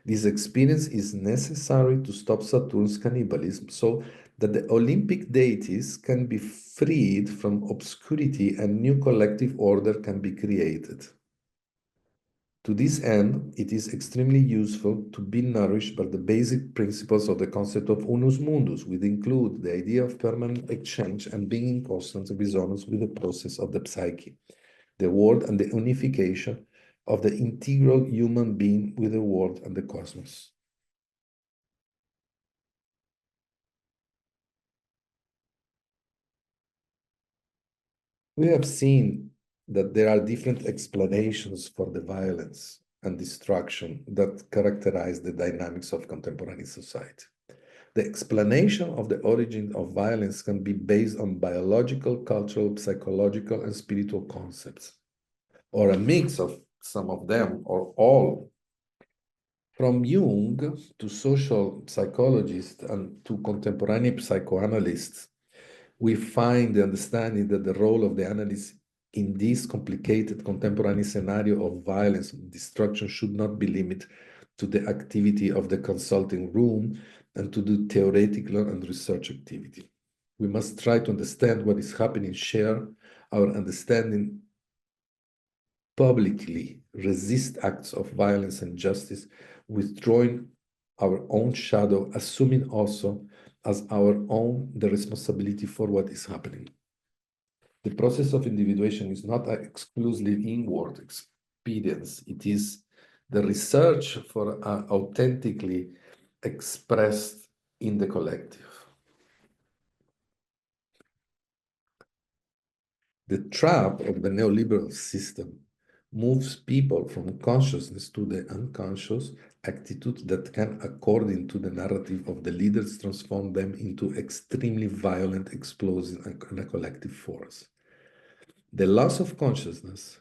This experience is necessary to stop Saturn's cannibalism so that the Olympic deities can be freed from obscurity and new collective order can be created. To this end, it is extremely useful to be nourished by the basic principles of the concept of unus mundus, which include the idea of permanent exchange and being in constant resonance with the process of the psyche, the world, and the unification of the integral human being with the world and the cosmos. We have seen that there are different explanations for the violence and destruction that characterize the dynamics of contemporary society. The explanation of the origin of violence can be based on biological, cultural, psychological, and spiritual concepts, or a mix of some of them, or all. From Jung to social psychologists and to contemporary psychoanalysts, we find the understanding that the role of the analyst in this complicated contemporary scenario of violence and destruction should not be limited to the activity of the consulting room and to the theoretical and research activity. We must try to understand what is happening, share our understanding publicly, resist acts of violence and justice withdrawing our own shadow, assuming also as our own the responsibility for what is happening. The process of individuation is not an exclusively inward experience. It is the research for authentically expressed in the collective. The trap of the neoliberal system moves people from consciousness to the unconscious attitude that can, according to the narrative of the leaders, transform them into extremely violent explosions and a collective force. The loss of consciousness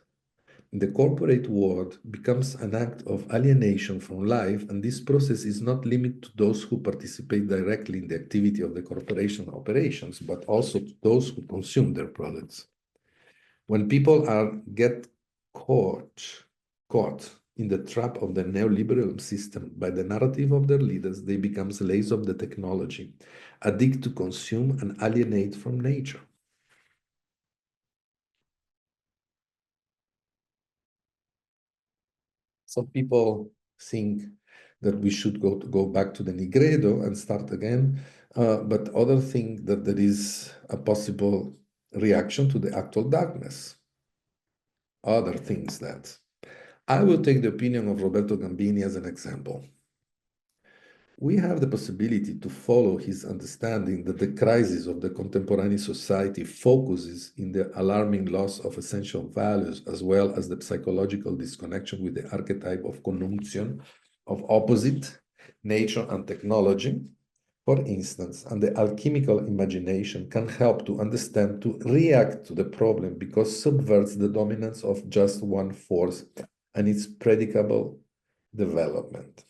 in the corporate world becomes an act of alienation from life, and this process is not limited to those who participate directly in the activity of the corporation operations, but also to those who consume their products. When people get caught in the trap of the neoliberal system by the narrative of their leaders, they become slaves of the technology, addicted to consume and alienate from nature. Some people think that we should go back to the Nigredo and start again, but others think that there is a possible reaction to the actual darkness. Other things that. I will take the opinion of Roberto Gambini as an example. We have the possibility to follow his understanding that the crisis of the contemporary society focuses in the alarming loss of essential values, as well as the psychological disconnection with the archetype of conjunction of opposite, nature and technology, for instance, and the alchemical imagination can help to understand, to react to the problem because subverts the dominance of just one force and its predicable development.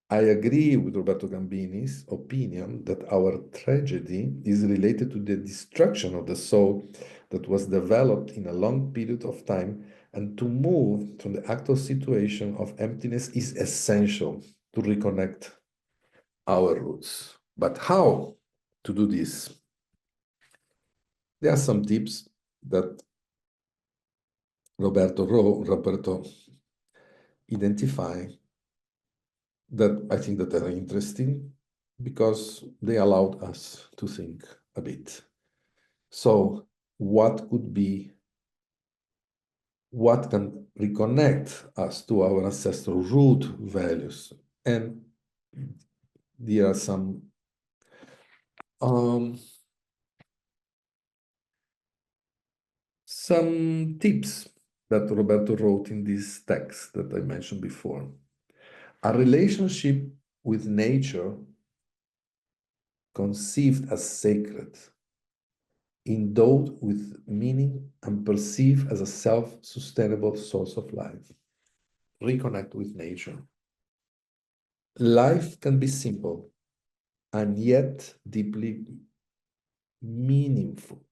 I agree with Roberto Gambini's opinion that our tragedy is related to the destruction of the soul that was developed in a long period of time, and to move from the actual situation of emptiness is essential to reconnect our roots. But how to do this? There are some tips that Roberto identified that I think that are interesting because they allowed us to think a bit. So what can reconnect us to our ancestral root values? And there are some tips that Roberto wrote in this text that I mentioned before. A relationship with nature conceived as sacred, endowed with meaning and perceived as a self-sustainable source of life. Reconnect with nature. Life can be simple and yet deeply meaningful.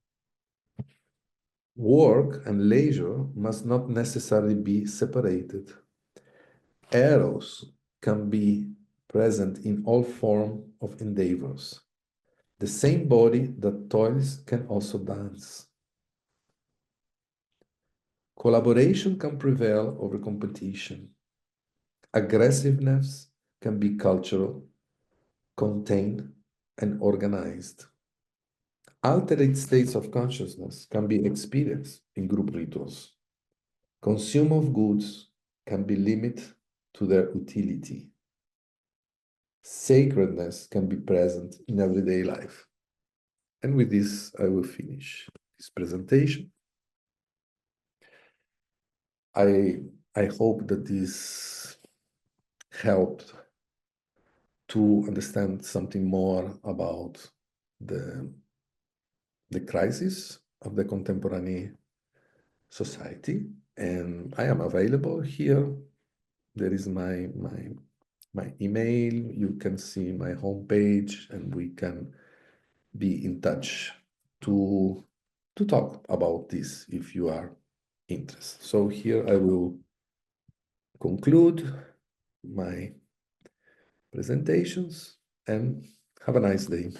Work and leisure must not necessarily be separated. Eros can be present in all forms of endeavors. The same body that toils can also dance. Collaboration can prevail over competition. Aggressiveness can be cultural, contained, and organized. Altered states of consciousness can be experienced in group rituals. Consume of goods can be limited to their utility. Sacredness can be present in everyday life. And with this, I will finish this presentation. I hope that this helped to understand something more about the crisis of the contemporary society. And I am available here. There is my email. You can see my homepage, and we can be in touch to talk about this if you are interested. So here I will conclude my presentations, and have a nice day.